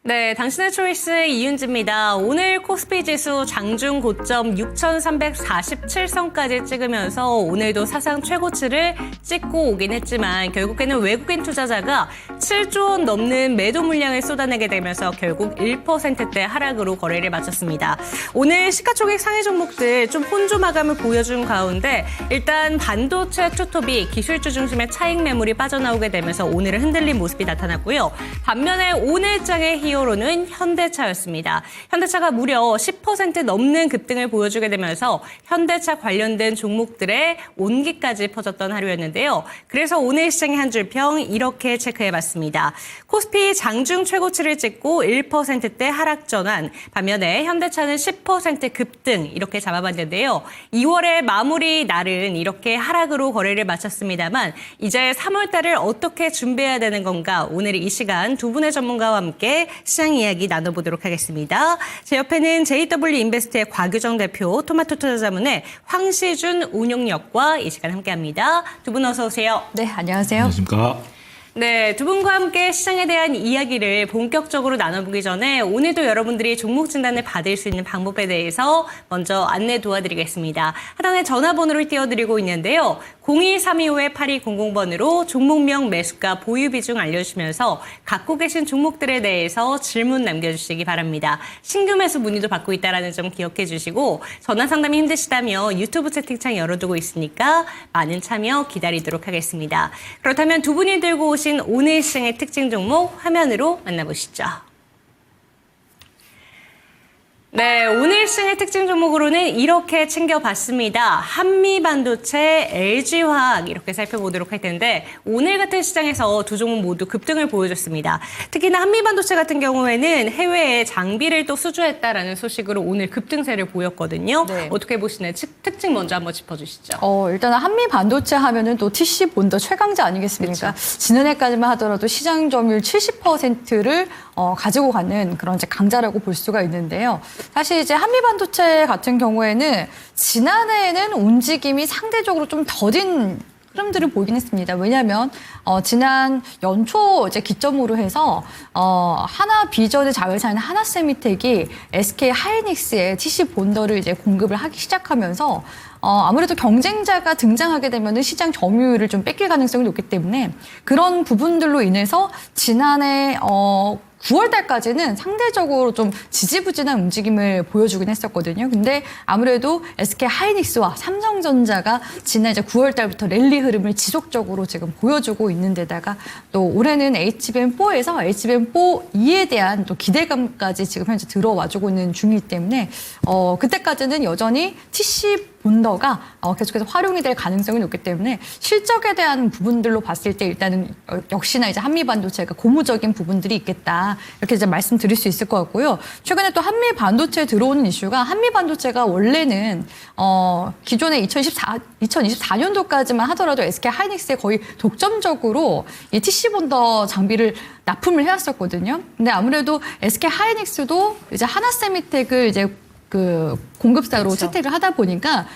네, 당신의 초이스 이윤지입니다. 오늘 코스피 지수 장중 고점 6,347선까지 찍으면서 오늘도 사상 최고치를 찍고 오긴 했지만 결국에는 외국인 투자자가 7조 원 넘는 매도 물량을 쏟아내게 되면서 결국 1%대 하락으로 거래를 마쳤습니다. 오늘 시가총액 상위 종목들 좀 혼조 마감을 보여준 가운데 일단 반도체 투톱이 기술주 중심의 차익 매물이 빠져나오게 되면서 오늘은 흔들린 모습이 나타났고요. 반면에 오늘장의 히어로는 현대차였습니다. 현대차가 무려 10% 넘는 급등을 보여주게 되면서 현대차 관련된 종목들의 온기까지 퍼졌던 하루였는데요. 그래서 오늘 시장의 한 줄 평 이렇게 체크해봤습니다. 코스피 장중 최고치를 찍고 1%대 하락 전환, 반면에 현대차는 10% 급등 이렇게 잡아봤는데요. 2월의 마무리 날은 이렇게 하락으로 거래를 마쳤습니다만 이제 3월달을 어떻게 준비해야 되는 건가, 오늘 이 시간 두 분의 전문가와 함께 시장 이야기 나눠보도록 하겠습니다. 제 옆에는 JW 인베스트의 곽유정 대표, 토마토 투자자문의 황시준 운용역과 이 시간 함께합니다. 두 분 어서 오세요. 네, 안녕하세요. 안녕하십니까. 네, 두 분과 함께 시장에 대한 이야기를 본격적으로 나눠보기 전에 오늘도 여러분들이 종목 진단을 받을 수 있는 방법에 대해서 먼저 안내 도와드리겠습니다. 하단에 전화번호를 띄워드리고 있는데요. 01325-8200번으로 종목명, 매수가, 보유 비중 알려주시면서 갖고 계신 종목들에 대해서 질문 남겨주시기 바랍니다. 신규 매수 문의도 받고 있다는 점 기억해 주시고 전화 상담이 힘드시다면 유튜브 채팅창 열어두고 있으니까 많은 참여 기다리도록 하겠습니다. 그렇다면 두 분이 들고 오신 오늘 시장의 특징 종목 화면으로 만나보시죠. 네, 오늘 시장의 특징 종목으로는 이렇게 챙겨봤습니다. 한미반도체, LG화학 이렇게 살펴보도록 할 텐데 오늘 같은 시장에서 두 종목 모두 급등을 보여줬습니다. 특히나 한미반도체 같은 경우에는 해외에 장비를 또 수주했다라는 소식으로 오늘 급등세를 보였거든요. 네. 어떻게 보시나요? 특징 먼저 한번 짚어주시죠. 일단은 한미반도체 하면은 또 TC 본더 최강자 아니겠습니까? 그렇죠. 지난해까지만 하더라도 시장 점유율 70%를 가지고 가는 그런 이제 강자라고 볼 수가 있는데요. 사실 이제 한미반도체 같은 경우에는 지난해에는 움직임이 상대적으로 좀 더딘 흐름들을 보이긴 했습니다. 왜냐하면 지난 연초 이제 기점으로 해서 하나 비전의 자회사인 하나세미텍이 SK 하이닉스의 TC 본더를 이제 공급을 하기 시작하면서 아무래도 경쟁자가 등장하게 되면은 시장 점유율을 좀 뺏길 가능성이 높기 때문에 그런 부분들로 인해서 지난해 9월 달까지는 상대적으로 좀 지지부진한 움직임을 보여주긴 했었거든요. 근데 아무래도 SK 하이닉스와 삼성전자가 지난 이제 9월 달부터 랠리 흐름을 지속적으로 지금 보여주고 있는 데다가 또 올해는 HBM4에서 HBM4E에 대한 또 기대감까지 지금 현재 들어와주고 있는 중이기 때문에 그때까지는 여전히 TC 본더가 계속해서 활용이 될 가능성이 높기 때문에 실적에 대한 부분들로 봤을 때 일단은 역시나 이제 한미반도체가 고무적인 부분들이 있겠다 이렇게 이제 말씀드릴 수 있을 것 같고요. 최근에 또 한미반도체에 들어오는 이슈가 한미반도체가 원래는 기존에 2024년도까지만 하더라도 SK 하이닉스에 거의 독점적으로 이 TC 본더 장비를 납품을 해왔었거든요. 근데 아무래도 SK 하이닉스도 이제 하나세미텍을 이제 공급사로 그렇죠. 채택을 하다 보니까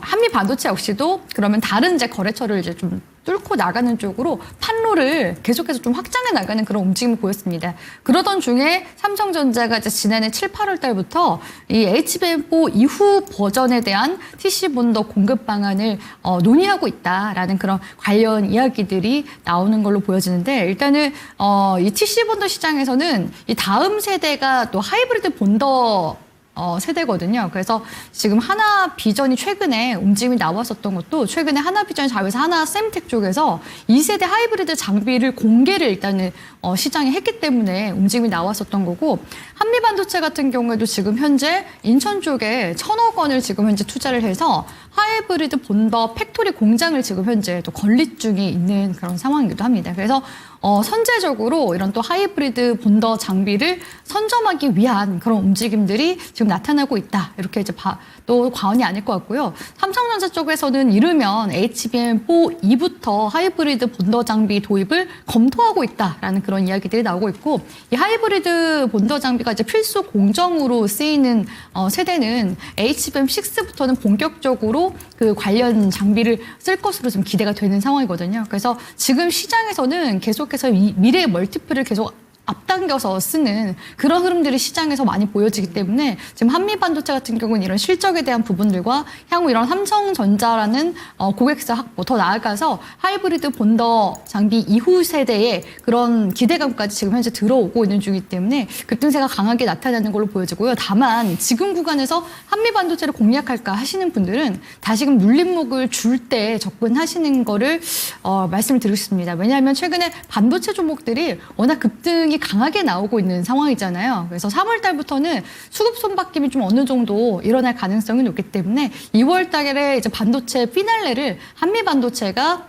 한미 반도체 역시도 그러면 다른 이제 거래처를 이제 좀 뚫고 나가는 쪽으로 판로를 계속해서 좀 확장해 나가는 그런 움직임을 보였습니다. 그러던 중에 삼성전자가 이제 지난해 7, 8월 달부터 이 HBM4 이후 버전에 대한 TC 본더 공급 방안을 논의하고 있다라는 그런 관련 이야기들이 나오는 걸로 보여지는데 일단은 이 TC 본더 시장에서는 이 다음 세대가 또 하이브리드 본더 세대거든요. 그래서 지금 하나 비전이 최근에 움직임이 나왔었던 것도 최근에 하나 비전 자회사 하나 셈텍 쪽에서 2세대 하이브리드 장비를 공개를 일단은 시장에 했기 때문에 움직임이 나왔었던 거고 한미반도체 같은 경우에도 지금 현재 인천 쪽에 1,000억 원을 지금 현재 투자를 해서 하이브리드 본더 팩토리 공장을 지금 현재 또 건립 중에 있는 그런 상황이기도 합니다. 그래서 선제적으로 이런 또 하이브리드 본더 장비를 선점하기 위한 그런 움직임들이 지금 나타나고 있다. 이렇게 이제 또 과언이 아닐 것 같고요. 삼성전자 쪽에서는 이르면 HBM4E부터 하이브리드 본더 장비 도입을 검토하고 있다라는 그런 이야기들이 나오고 있고 이 하이브리드 본더 장비가 이제 필수 공정으로 쓰이는 세대는 HBM6부터는 본격적으로 그 관련 장비를 쓸 것으로 좀 기대가 되는 상황이거든요. 그래서 지금 시장에서는 계속해서 미래 멀티플을 계속 앞당겨서 쓰는 그런 흐름들이 시장에서 많이 보여지기 때문에 지금 한미반도체 같은 경우는 이런 실적에 대한 부분들과 향후 이런 삼성전자라는 고객사 확보, 더 나아가서 하이브리드 본더 장비 이후 세대의 그런 기대감까지 지금 현재 들어오고 있는 중이기 때문에 급등세가 강하게 나타나는 걸로 보여지고요. 다만 지금 구간에서 한미반도체를 공략할까 하시는 분들은 다시금 눌림목을 줄 때 접근하시는 거를 말씀을 드리고 싶습니다. 왜냐하면 최근에 반도체 종목들이 워낙 급등이 강하게 나오고 있는 상황이잖아요. 그래서 3월 달부터는 수급 손바뀜이 좀 어느 정도 일어날 가능성이 높기 때문에 2월 달에 이제 반도체 피날레를 한미반도체가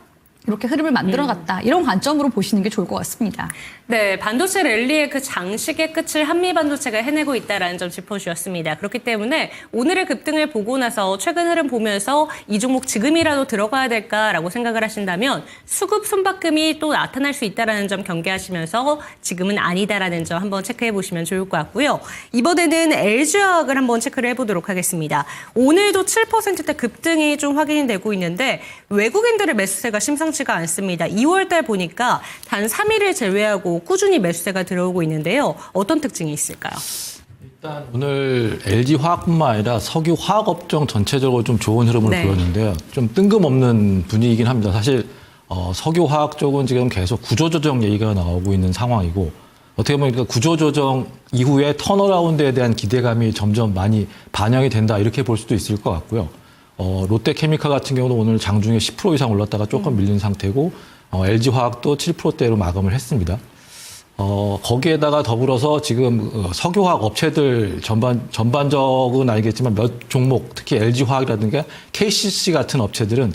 이렇게 흐름을 만들어갔다. 이런 관점으로 보시는 게 좋을 것 같습니다. 네, 반도체 랠리의 그 장식의 끝을 한미반도체가 해내고 있다는 점 짚어주셨습니다. 그렇기 때문에 오늘의 급등을 보고 나서 최근 흐름 보면서 이 종목 지금이라도 들어가야 될까라고 생각을 하신다면 수급 손바꿈이 또 나타날 수 있다는 점 경계하시면서 지금은 아니다라는 점 한번 체크해 보시면 좋을 것 같고요. 이번에는 LG화학을 한번 체크를 해보도록 하겠습니다. 오늘도 7%대 급등이 좀 확인이 되고 있는데 외국인들의 매수세가 심상치가 않습니다. 2월 달 보니까 단 3일을 제외하고 꾸준히 매수세가 들어오고 있는데요. 어떤 특징이 있을까요? 일단 오늘 LG화학뿐만 아니라 석유화학업종 전체적으로 좀 좋은 흐름을 네. 보였는데요. 좀 뜬금없는 분위기긴 합니다. 사실 석유화학 쪽은 지금 계속 구조조정 얘기가 나오고 있는 상황이고 어떻게 보면 그 구조조정 이후에 턴어라운드에 대한 기대감이 점점 많이 반영이 된다 이렇게 볼 수도 있을 것 같고요. 롯데케미칼 같은 경우는 오늘 장중에 10% 이상 올랐다가 조금 밀린 상태고 LG화학도 7%대로 마감을 했습니다. 거기에다가 더불어서 지금 석유화학 업체들 전반적은 알겠지만 몇 종목, 특히 LG화학이라든가 KCC 같은 업체들은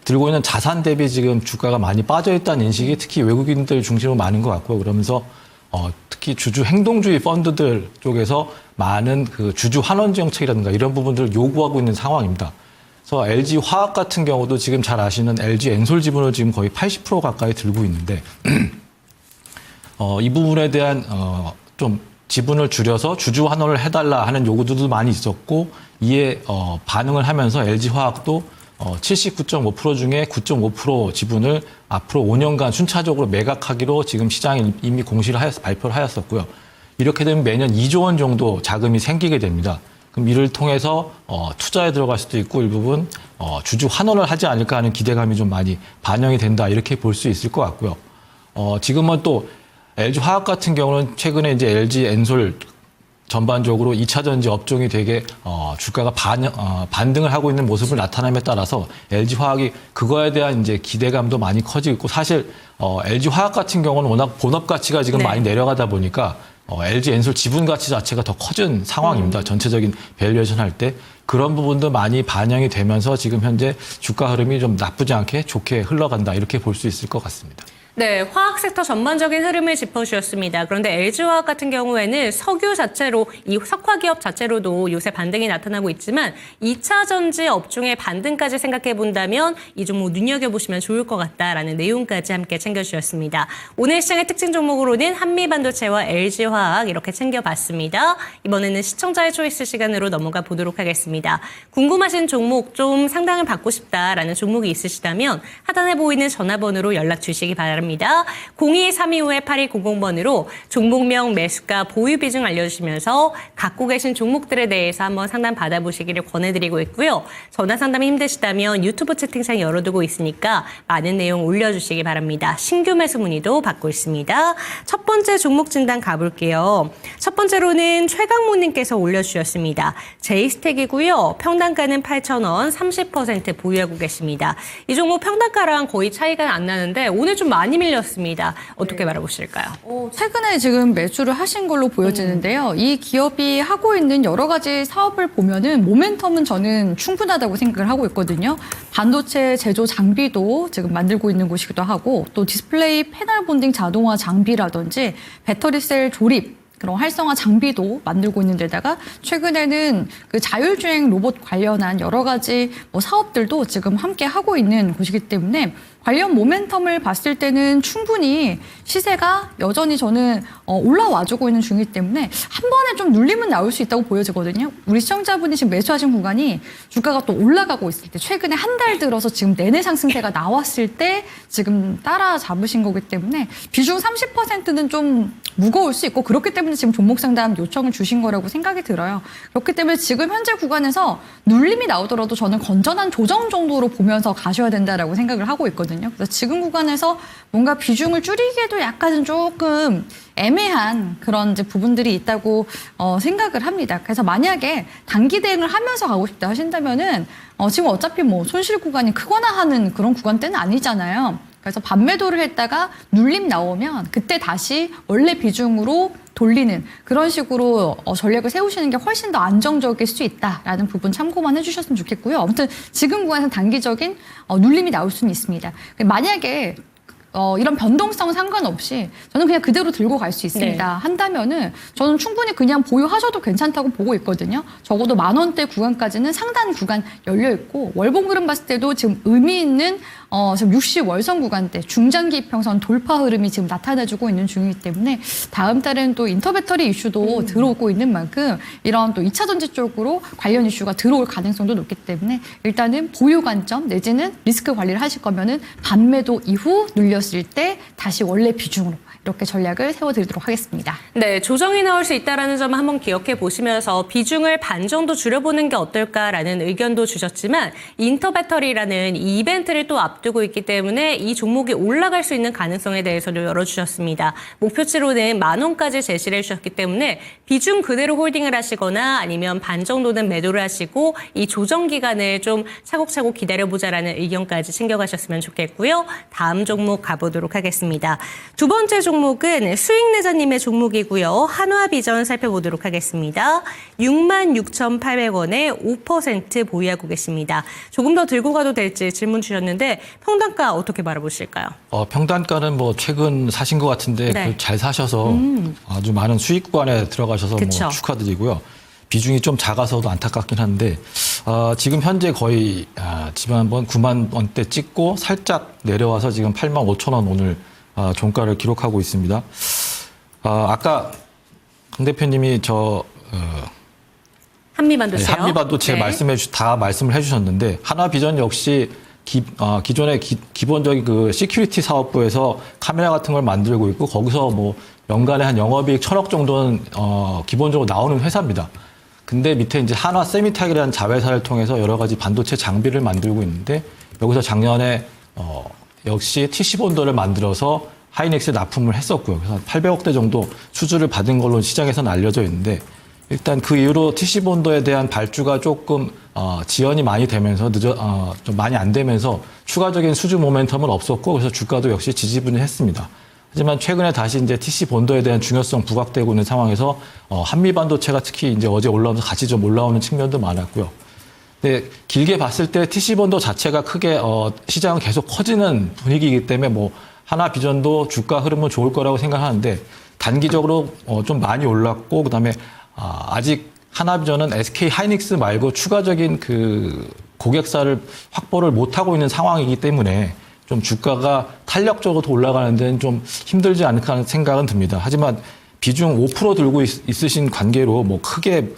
들고 있는 자산 대비 지금 주가가 많이 빠져 있다는 인식이 특히 외국인들 중심으로 많은 것 같고요. 그러면서 특히 주주 행동주의 펀드들 쪽에서 많은 그 주주 환원 정책이라든가 이런 부분들을 요구하고 있는 상황입니다. 그래서 LG화학 같은 경우도 지금 잘 아시는 LG 엔솔 지분을 지금 거의 80% 가까이 들고 있는데 이 부분에 대한 좀 지분을 줄여서 주주 환원을 해달라 하는 요구들도 많이 있었고 이에 반응을 하면서 LG화학도 79.5% 중에 9.5% 지분을 앞으로 5년간 순차적으로 매각하기로 지금 시장에 이미 발표를 하였었고요. 이렇게 되면 매년 2조 원 정도 자금이 생기게 됩니다. 그럼 이를 통해서 투자에 들어갈 수도 있고 일부분 주주 환원을 하지 않을까 하는 기대감이 좀 많이 반영이 된다 이렇게 볼 수 있을 것 같고요. 지금은 또 LG화학 같은 경우는 최근에 이제 LG 엔솔 전반적으로 2차 전지 업종이 되게 주가가 반등을 하고 있는 모습을 나타남에 따라서 LG화학이 그거에 대한 이제 기대감도 많이 커지고 있고 사실 LG화학 같은 경우는 워낙 본업 가치가 지금 네. 많이 내려가다 보니까 LG 엔솔 지분 가치 자체가 더 커진 상황입니다. 전체적인 밸류에이션 할 때 그런 부분도 많이 반영이 되면서 지금 현재 주가 흐름이 좀 나쁘지 않게 좋게 흘러간다 이렇게 볼 수 있을 것 같습니다. 네, 화학 섹터 전반적인 흐름을 짚어주셨습니다. 그런데 LG화학 같은 경우에는 석유 자체로, 이 석화기업 자체로도 요새 반등이 나타나고 있지만 2차 전지 업종의 반등까지 생각해 본다면 이 종목 눈여겨보시면 좋을 것 같다라는 내용까지 함께 챙겨주셨습니다. 오늘 시장의 특징 종목으로는 한미반도체와 LG화학 이렇게 챙겨봤습니다. 이번에는 시청자의 초이스 시간으로 넘어가 보도록 하겠습니다. 궁금하신 종목 좀 상담을 받고 싶다라는 종목이 있으시다면 하단에 보이는 전화번호로 연락 주시기 바랍니다. 02-325-8200번으로 종목명, 매수가, 보유 비중 알려주시면서 갖고 계신 종목들에 대해서 한번 상담 받아보시기를 권해드리고 있고요. 전화 상담이 힘드시다면 유튜브 채팅창 열어두고 있으니까 많은 내용 올려주시기 바랍니다. 신규 매수 문의도 받고 있습니다. 첫 번째 종목 진단 가볼게요. 첫 번째로는 최강모님께서 올려주셨습니다. 제이스택이고요. 평단가는 8,000원, 30% 보유하고 계십니다. 이 종목 평단가랑 거의 차이가 안 나는데 오늘 좀 많이 밀렸습니다. 어떻게 바라보실까요? 최근에 지금 매수를 하신 걸로 보여지는데요. 이 기업이 하고 있는 여러 가지 사업을 보면은 모멘텀은 저는 충분하다고 생각을 하고 있거든요. 반도체 제조 장비도 지금 만들고 있는 곳이기도 하고 또 디스플레이 패널 본딩 자동화 장비라든지 배터리셀 조립 그런 활성화 장비도 만들고 있는 데다가 최근에는 그 자율주행 로봇 관련한 여러 가지 사업들도 지금 함께 하고 있는 곳이기 때문에 관련 모멘텀을 봤을 때는 충분히 시세가 여전히 저는 올라와주고 있는 중이기 때문에 한 번에 좀 눌림은 나올 수 있다고 보여지거든요. 우리 시청자분이 지금 매수하신 구간이 주가가 또 올라가고 있을 때 최근에 한 달 들어서 지금 내내 상승세가 나왔을 때 지금 따라잡으신 거기 때문에 비중 30%는 좀 무거울 수 있고 그렇기 때문에 지금 종목 상담 요청을 주신 거라고 생각이 들어요. 그렇기 때문에 지금 현재 구간에서 눌림이 나오더라도 저는 건전한 조정 정도로 보면서 가셔야 된다라고 생각을 하고 있거든요. 그래서 지금 구간에서 뭔가 비중을 줄이기에도 약간은 조금 애매한 그런 이제 부분들이 있다고 생각을 합니다. 그래서 만약에 단기 대응을 하면서 가고 싶다 하신다면은 지금 어차피 뭐 손실 구간이 크거나 하는 그런 구간대는 아니잖아요. 그래서 반매도를 했다가 눌림 나오면 그때 다시 원래 비중으로 돌리는 그런 식으로 전략을 세우시는 게 훨씬 더 안정적일 수 있다라는 부분 참고만 해주셨으면 좋겠고요. 아무튼 지금 구간에서 단기적인 눌림이 나올 수는 있습니다. 만약에 이런 변동성 상관없이 저는 그냥 그대로 들고 갈 수 있습니다. 네. 한다면은 저는 충분히 그냥 보유하셔도 괜찮다고 보고 있거든요. 적어도 10,000원대 구간까지는 상단 구간 열려 있고 월봉 그램 봤을 때도 지금 의미 있는 지금 60월선 구간대 중장기 이평선 돌파 흐름이 지금 나타나주고 있는 중이기 때문에 다음 달에는 또 인터배터리 이슈도 들어오고 있는 만큼 이런 또 2차 전지 쪽으로 관련 이슈가 들어올 가능성도 높기 때문에 일단은 보유 관점 내지는 리스크 관리를 하실 거면은 반매도 이후 눌렸을 때 다시 원래 비중으로 이렇게 전략을 세워드리도록 하겠습니다. 네, 조정이 나올 수 있다는 점 한번 기억해 보시면서 비중을 반 정도 줄여보는 게 어떨까라는 의견도 주셨지만 인터배터리라는 이 이벤트를 또 앞두고 있기 때문에 이 종목이 올라갈 수 있는 가능성에 대해서도 열어주셨습니다. 목표치로는 10,000원까지 제시를 해주셨기 때문에 비중 그대로 홀딩을 하시거나 아니면 반 정도는 매도를 하시고 이 조정 기간을 좀 차곡차곡 기다려보자라는 의견까지 챙겨가셨으면 좋겠고요. 다음 종목 가보도록 하겠습니다. 두 번째 종목은 수익내자님의 종목이고요. 한화비전 살펴보도록 하겠습니다. 66,800원에 5% 보유하고 계십니다. 조금 더 들고 가도 될지 질문 주셨는데 평단가 어떻게 바라보실까요? 평단가는 뭐 최근 사신 것 같은데 네. 잘 사셔서 아주 많은 수익 구간에 들어가셔서 뭐 그쵸. 축하드리고요. 비중이 좀 작아서도 안타깝긴 한데 지금 현재 거의 지난번 9만 원대 찍고 살짝 내려와서 지금 8만 5천 원 오늘 종가를 기록하고 있습니다. 아까 강 대표님이 한미반도체요. 한미반도체 네. 다 말씀을 해주셨는데 하나비전 역시 기존의 기본적인 그 시큐리티 사업부에서 카메라 같은 걸 만들고 있고 거기서 뭐 연간에 한 영업이익 1,000억 정도는 기본적으로 나오는 회사입니다. 근데 밑에 이제 한화 세미텍이라는 자회사를 통해서 여러 가지 반도체 장비를 만들고 있는데 여기서 작년에 역시 TC본더를 만들어서 하이닉스에 납품을 했었고요. 그래서 800억대 정도 수주를 받은 걸로 시장에서는 알려져 있는데 일단 그 이후로 TC본더에 대한 발주가 조금 지연이 많이 되면서 좀 많이 안 되면서 추가적인 수주 모멘텀은 없었고 그래서 주가도 역시 지지분이했습니다. 하지만 최근에 다시 이제 TC본더에 대한 중요성 부각되고 있는 상황에서 한미반도체가 특히 이제 어제 올라오면서 같이 좀 올라오는 측면도 많았고요. 근데 길게 봤을 때 TC본더 자체가 크게 시장은 계속 커지는 분위기이기 때문에 뭐 하나비전도 주가 흐름은 좋을 거라고 생각하는데 단기적으로 좀 많이 올랐고 그다음에 아직 하나비전은 SK 하이닉스 말고 추가적인 그 고객사를 확보를 못 하고 있는 상황이기 때문에 좀 주가가 탄력적으로 더 올라가는 데는 좀 힘들지 않을까 하는 생각은 듭니다. 하지만 비중 5% 들고 있으신 관계로 뭐 크게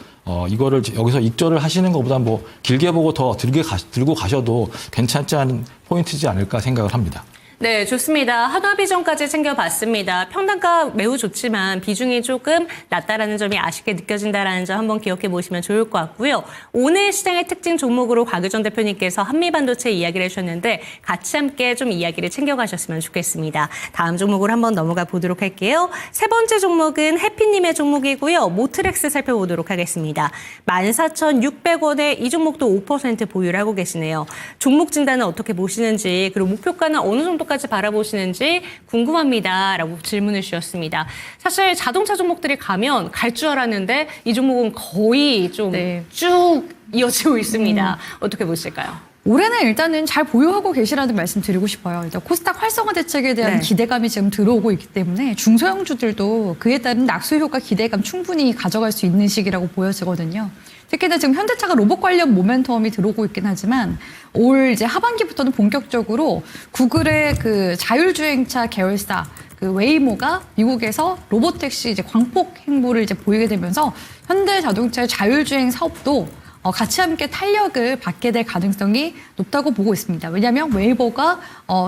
이거를 여기서 익절을 하시는 것보다 뭐 길게 보고 더 들고 가셔도 괜찮지 않은 포인트지 않을까 생각을 합니다. 네, 좋습니다. 한화비전까지 챙겨봤습니다. 평단가 매우 좋지만 비중이 조금 낮다라는 점이 아쉽게 느껴진다라는 점 한번 기억해 보시면 좋을 것 같고요. 오늘 시장의 특징 종목으로 곽유정 대표님께서 한미반도체 이야기를 해주셨는데 같이 함께 좀 이야기를 챙겨가셨으면 좋겠습니다. 다음 종목으로 한번 넘어가 보도록 할게요. 세 번째 종목은 해피님의 종목이고요. 모트렉스 살펴보도록 하겠습니다. 14,600원에 이 종목도 5% 보유를 하고 계시네요. 종목 진단은 어떻게 보시는지 그리고 목표가는 어느 정도까지 바라보시는지 궁금합니다라고 질문을 주셨습니다. 사실 자동차 종목들이 가면 갈 줄 알았는데 이 종목은 거의 좀 쭉 이어지고 있습니다. 어떻게 보실까요? 올해는 일단은 잘 보유하고 계시라는 말씀 드리고 싶어요. 일단 코스닥 활성화 대책에 대한 네. 기대감이 지금 들어오고 있기 때문에 중소형주들도 그에 따른 낙수 효과 기대감 충분히 가져갈 수 있는 시기라고 보여지거든요. 특히나 지금 현대차가 로봇 관련 모멘텀이 들어오고 있긴 하지만 올 이제 하반기부터는 본격적으로 구글의 그 자율주행차 계열사 그 웨이모가 미국에서 로봇택시 이제 광폭 행보를 이제 보이게 되면서 현대자동차의 자율주행 사업도 같이 함께 탄력을 받게 될 가능성이 높다고 보고 있습니다. 왜냐하면 웨이버가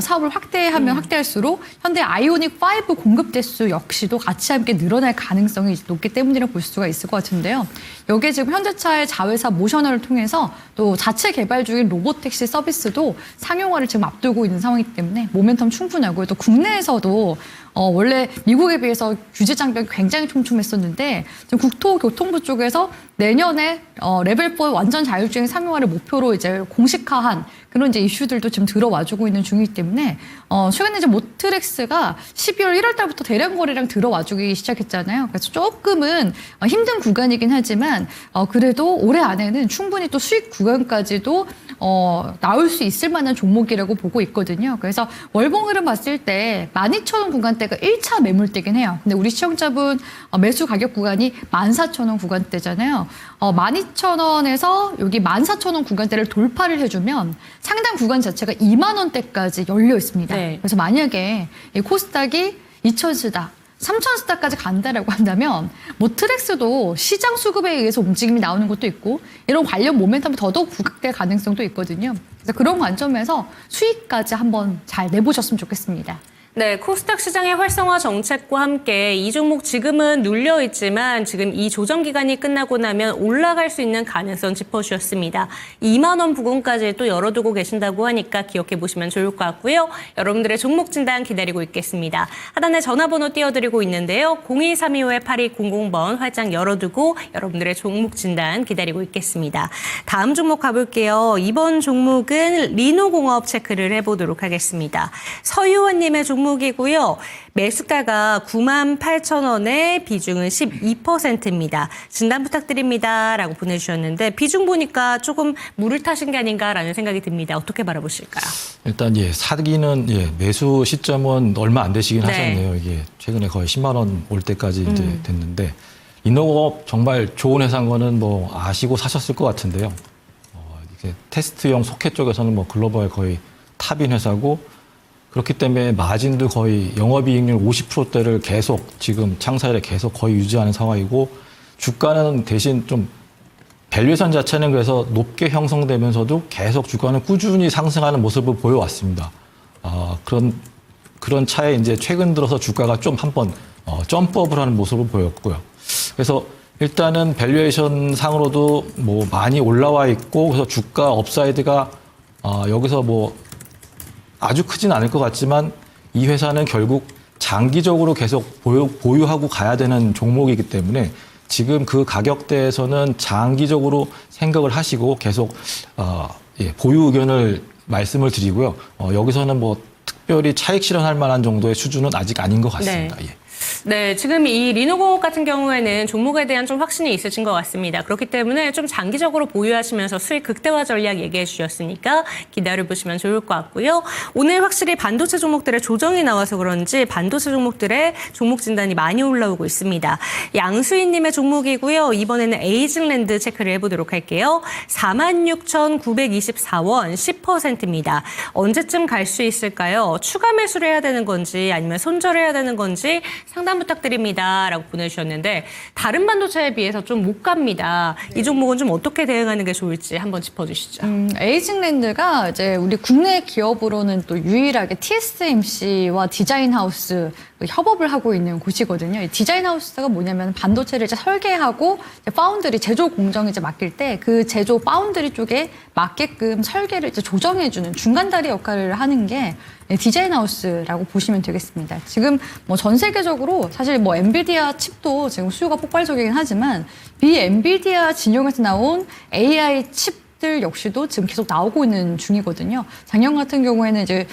사업을 확대하면 확대할수록 현대 아이오닉 5 공급 대수 역시도 같이 함께 늘어날 가능성이 높기 때문이라고 볼 수가 있을 것 같은데요. 여기에 지금 현대차의 자회사 모셔널을 통해서 또 자체 개발 중인 로봇택시 서비스도 상용화를 지금 앞두고 있는 상황이기 때문에 모멘텀 충분하고요. 또 국내에서도 원래 미국에 비해서 규제 장벽이 굉장히 촘촘했었는데 지금 국토교통부 쪽에서 내년에 레벨 4 완전 자율주행 상용화를 목표로 이제 공식화한 그런 이제 이슈들도 지금 들어와주고 있는 중이기 때문에 최근에 이제 모트렉스가 12월 1월 달부터 대량 거래량 들어와주기 시작했잖아요. 그래서 조금은 힘든 구간이긴 하지만 그래도 올해 안에는 충분히 또 수익 구간까지도 나올 수 있을 만한 종목이라고 보고 있거든요. 그래서 월봉 흐름 봤을 때 12,000원 구간대가 1차 매물대긴 해요. 근데 우리 시청자분 매수 가격 구간이 14,000원 구간대잖아요. 12,000원에서 여기 14,000원 구간대를 돌파를 해주면 상당 구간 자체가 2만 원대까지 열려 있습니다. 네. 그래서 만약에 이 코스닥이 2,000스닥 3,000스닥까지 간다라고 한다면 모트렉스도 시장 수급에 의해서 움직임이 나오는 것도 있고 이런 관련 모멘텀이 더더욱 부각될 가능성도 있거든요. 그래서 그런 관점에서 수익까지 한번 잘 내보셨으면 좋겠습니다. 네, 코스닥 시장의 활성화 정책과 함께 이 종목 지금은 눌려 있지만 지금 이 조정 기간이 끝나고 나면 올라갈 수 있는 가능성 짚어주셨습니다. 2만 원 부근까지 또 열어두고 계신다고 하니까 기억해 보시면 좋을 것 같고요. 여러분들의 종목 진단 기다리고 있겠습니다. 하단에 전화번호 띄워드리고 있는데요. 02325-8200번 활짝 열어두고 여러분들의 종목 진단 기다리고 있겠습니다. 다음 종목 가볼게요. 이번 종목은 리노공업 체크를 해보도록 하겠습니다. 서유원님의 종목이고요. 매수가가 98,000원에 비중은 12%입니다. 진단 부탁드립니다. 라고 보내주셨는데 비중 보니까 조금 물을 타신 게 아닌가라는 생각이 듭니다. 어떻게 바라보실까요? 일단 사기는 매수 시점은 얼마 안 되시긴 네. 하셨네요. 이게 최근에 거의 10만 원 올 때까지 이제 됐는데 리노공업 정말 좋은 회사인 거는 뭐 아시고 사셨을 것 같은데요. 이게 테스트용 소켓 쪽에서는 뭐 글로벌 거의 탑인 회사고 그렇기 때문에 마진도 거의 영업이익률 50%대를 계속 지금 창사 이래 계속 거의 유지하는 상황이고 주가는 대신 좀 밸류에이션 자체는 그래서 높게 형성되면서도 계속 주가는 꾸준히 상승하는 모습을 보여왔습니다. 그런 차에 이제 최근 들어서 주가가 좀 한번 점프업을 하는 모습을 보였고요. 그래서 일단은 밸류에이션 상으로도 뭐 많이 올라와 있고 그래서 주가 업사이드가 여기서 뭐 아주 크진 않을 것 같지만 이 회사는 결국 장기적으로 계속 보유하고 가야 되는 종목이기 때문에 지금 그 가격대에서는 장기적으로 생각을 하시고 계속 보유 의견을 말씀을 드리고요. 여기서는 뭐 특별히 차익 실현할 만한 정도의 수준은 아직 아닌 것 같습니다. 네. 네, 지금 이 리노공업 같은 경우에는 종목에 대한 좀 확신이 있으신 것 같습니다. 그렇기 때문에 좀 장기적으로 보유하시면서 수익 극대화 전략 얘기해 주셨으니까 기다려보시면 좋을 것 같고요. 오늘 확실히 반도체 종목들의 조정이 나와서 그런지 반도체 종목들의 종목 진단이 많이 올라오고 있습니다. 양수인님의 종목이고요. 이번에는 에이징랜드 체크를 해보도록 할게요. 46,924원 10%입니다. 언제쯤 갈 수 있을까요? 추가 매수를 해야 되는 건지 아니면 손절해야 되는 건지 상담 부탁드립니다. 라고 보내주셨는데 다른 반도체에 비해서 좀 못 갑니다. 이 종목은 좀 어떻게 대응하는 게 좋을지 한번 짚어주시죠. 에이징랜드가 이제 우리 국내 기업으로는 또 유일하게 TSMC와 디자인하우스 협업을 하고 있는 곳이거든요. 이 디자인하우스가 뭐냐면 반도체를 이제 설계하고 이제 파운드리 제조 공정에 이제 맡길 때 그 제조 파운드리 쪽에 맞게끔 설계를 이제 조정해주는 중간다리 역할을 하는 게 디자인하우스라고 보시면 되겠습니다. 지금 뭐 전 세계적으로 사실 뭐 엔비디아 칩도 지금 수요가 폭발적이긴 하지만 비엔비디아 진영에서 나온 AI 칩 기업들 역시도 지금 계속 나오고 있는 중이거든요. 작년 같은 경우에는 이제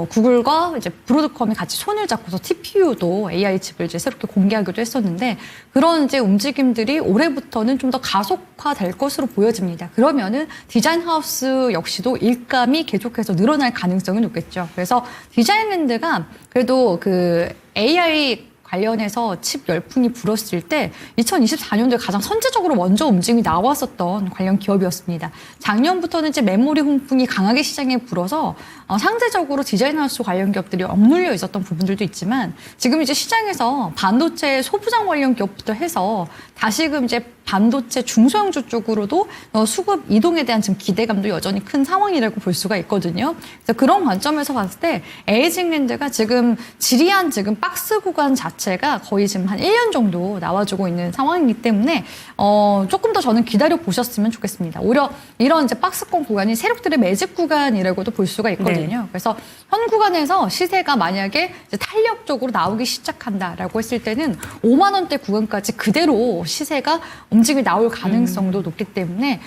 구글과 이제 브로드컴이 같이 손을 잡고서 TPU도 AI 칩을 이제 새롭게 공개하기도 했었는데 그런 이제 움직임들이 올해부터는 좀 더 가속화될 것으로 보여집니다. 그러면은 디자인 하우스 역시도 일감이 계속해서 늘어날 가능성이 높겠죠. 그래서 디자인랜드가 그래도 그 AI 관련해서 칩 열풍이 불었을 때 2024년도에 가장 선제적으로 먼저 움직임이 나왔었던 관련 기업이었습니다. 작년부터는 이제 메모리 훈풍이 강하게 시장에 불어서 상대적으로 디자인 하우스 관련 기업들이 억눌려 있었던 부분들도 있지만 지금 이제 시장에서 반도체 소부장 관련 기업부터 해서 다시금 이제 반도체 중소형주 쪽으로도 수급 이동에 대한 지금 기대감도 여전히 큰 상황이라고 볼 수가 있거든요. 그래서 그런 관점에서 봤을 때 에이징랜드가 지금 지리한 지금 박스 구간 자체가 거의 지금 한 1년 정도 나와주고 있는 상황이기 때문에 조금 더 저는 기다려 보셨으면 좋겠습니다. 오히려 이런 이제 박스권 구간이 세력들의 매집 구간이라고도 볼 수가 있거든요. 네. 그래서 현 구간에서 시세가 만약에 이제 탄력적으로 나오기 시작한다라고 했을 때는 5만 원대 구간까지 그대로 시세가 움직임이 나올 가능성도 높기 때문에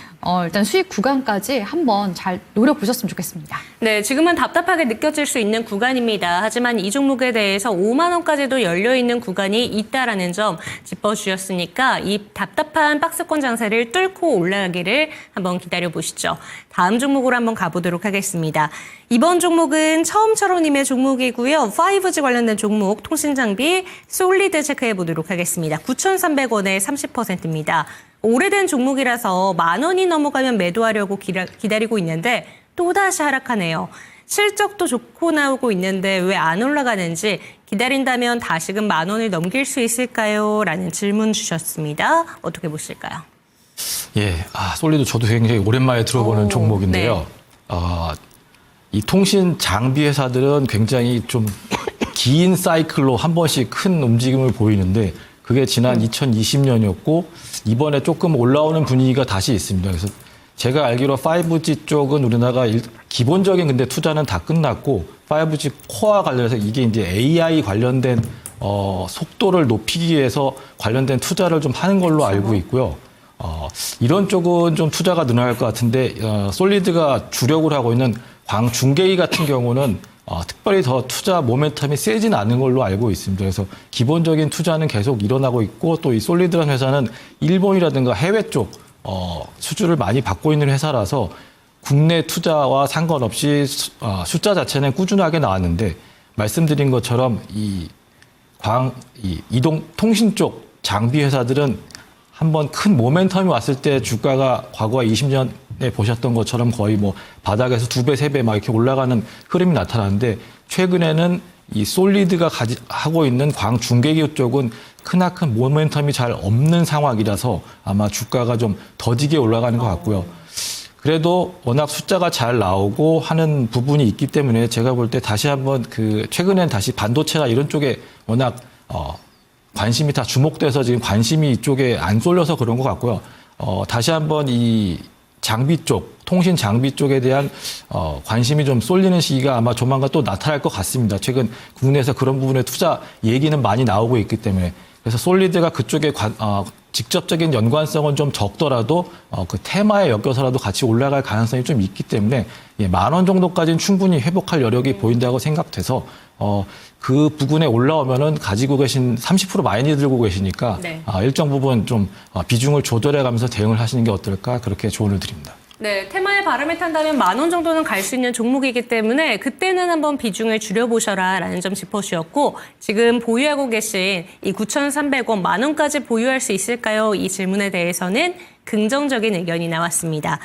일단 수익 구간까지 한번 잘 노려보셨으면 좋겠습니다. 네, 지금은 답답하게 느껴질 수 있는 구간입니다. 하지만 이 종목에 대해서 5만 원까지도 열려있는 구간이 있다라는 점 짚어주셨으니까 이 답답한 박스권 장세를 뚫고 올라가기를 한번 기다려보시죠. 다음 종목으로 한번 가보도록 하겠습니다. 이번 종목은 처음처럼님의 종목이고요. 5G 관련된 종목 통신장비 솔리드 체크해 보도록 하겠습니다. 9,300원에 30%입니다. 오래된 종목이라서 만 원이 넘어가면 매도하려고 기다리고 있는데 또다시 하락하네요. 실적도 좋고 나오고 있는데 왜 안 올라가는지 기다린다면 다시금 만 원을 넘길 수 있을까요? 라는 질문 주셨습니다. 어떻게 보실까요? 예, 솔리드 저도 굉장히 오랜만에 들어보는 종목인데요. 네. 이 통신 장비 회사들은 굉장히 좀 긴 사이클로 한 번씩 큰 움직임을 보이는데 그게 지난 2020년이었고 이번에 조금 올라오는 분위기가 다시 있습니다. 그래서 제가 알기로 5G 쪽은 우리나라가 기본적인 근데 투자는 다 끝났고 5G 코어와 관련해서 이게 이제 AI 관련된 속도를 높이기 위해서 관련된 투자를 좀 하는 걸로 알고 있고요. 이런 쪽은 좀 투자가 늘어날 것 같은데 솔리드가 주력을 하고 있는 광중계기 같은 경우는 특별히 더 투자 모멘텀이 세진 않은 걸로 알고 있습니다. 그래서 기본적인 투자는 계속 일어나고 있고 또 이 솔리드라는 회사는 일본이라든가 해외 쪽 수주를 많이 받고 있는 회사라서 국내 투자와 상관없이 숫자 자체는 꾸준하게 나왔는데 말씀드린 것처럼 이 이동 통신 쪽 장비 회사들은 한번 큰 모멘텀이 왔을 때 주가가 과거 20년에 보셨던 것처럼 거의 뭐 바닥에서 2배, 3배 막 이렇게 올라가는 흐름이 나타나는데 최근에는 이 솔리드가 하고 있는 광중계기업 쪽은 크나큰 모멘텀이 잘 없는 상황이라서 아마 주가가 좀 더디게 올라가는 것 같고요. 그래도 워낙 숫자가 잘 나오고 하는 부분이 있기 때문에 제가 볼 때 다시 한번 최근엔 다시 반도체나 이런 쪽에 워낙 관심이 다 주목돼서 지금 관심이 이쪽에 안 쏠려서 그런 것 같고요. 다시 한번 이 장비 쪽, 통신 장비 쪽에 대한 관심이 좀 쏠리는 시기가 아마 조만간 또 나타날 것 같습니다. 최근 국내에서 그런 부분에 투자 얘기는 많이 나오고 있기 때문에 그래서 솔리드가 그쪽에 직접적인 연관성은 좀 적더라도 그 테마에 엮여서라도 같이 올라갈 가능성이 좀 있기 때문에 만 원 정도까지는 충분히 회복할 여력이 보인다고 생각돼서 그 부분에 올라오면은 가지고 계신 30% 많이 들고 계시니까 네. 일정 부분 좀 비중을 조절해 가면서 대응을 하시는 게 어떨까 그렇게 조언을 드립니다. 네, 테마에 바람을 탄다면 만 원 정도는 갈 수 있는 종목이기 때문에 그때는 한번 비중을 줄여보셔라 라는 점 짚어주셨고 지금 보유하고 계신 이 9,300원 만 원까지 보유할 수 있을까요? 이 질문에 대해서는 긍정적인 의견이 나왔습니다.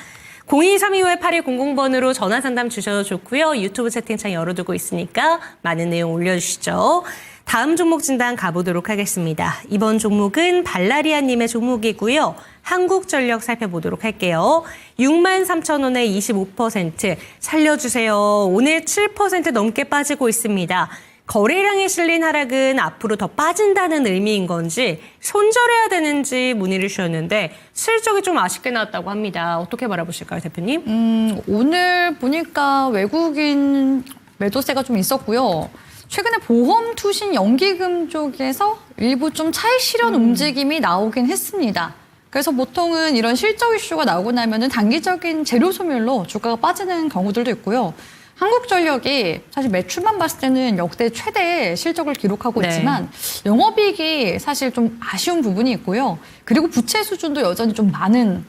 02-325-8100번으로 전화 상담 주셔도 좋고요. 유튜브 채팅창 열어두고 있으니까 많은 내용 올려주시죠. 다음 종목 진단 가보도록 하겠습니다. 이번 종목은 발라리아님의 종목이고요. 한국전력 살펴보도록 할게요. 63,000원에 25% 살려주세요. 오늘 7% 넘게 빠지고 있습니다. 거래량에 실린 하락은 앞으로 더 빠진다는 의미인 건지 손절해야 되는지 문의를 주셨는데 실적이 좀 아쉽게 나왔다고 합니다. 어떻게 바라보실까요, 대표님? 오늘 보니까 외국인 매도세가 좀 있었고요. 최근에 보험 투신 연기금 쪽에서 일부 좀 차익 실현 움직임이 나오긴 했습니다. 그래서 보통은 이런 실적 이슈가 나오고 나면은 단기적인 재료 소멸로 주가가 빠지는 경우들도 있고요. 한국전력이 사실 매출만 봤을 때는 역대 최대 실적을 기록하고 네. 있지만 영업이익이 사실 좀 아쉬운 부분이 있고요. 그리고 부채 수준도 여전히 좀 많은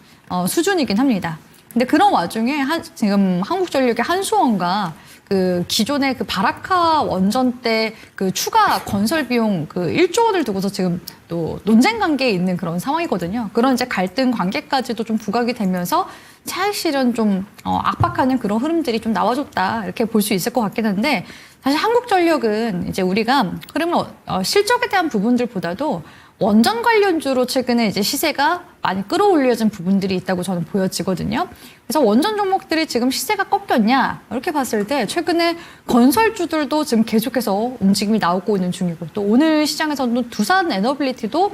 수준이긴 합니다. 근데 그런 와중에 지금 한국전력의 한수원과 그 기존의 그 바라카 원전 때 그 추가 건설 비용 그 1조 원을 두고서 지금 또 논쟁 관계에 있는 그런 상황이거든요. 그런 이제 갈등 관계까지도 좀 부각이 되면서 사실은 좀 압박하는 그런 흐름들이 좀 나와줬다 이렇게 볼 수 있을 것 같긴 한데 사실 한국전력은 이제 우리가 흐름을 실적에 대한 부분들보다도 원전 관련주로 최근에 이제 시세가 많이 끌어올려진 부분들이 있다고 저는 보여지거든요. 그래서 원전 종목들이 지금 시세가 꺾였냐 이렇게 봤을 때 최근에 건설주들도 지금 계속해서 움직임이 나오고 있는 중이고 또 오늘 시장에서는 두산 에너빌리티도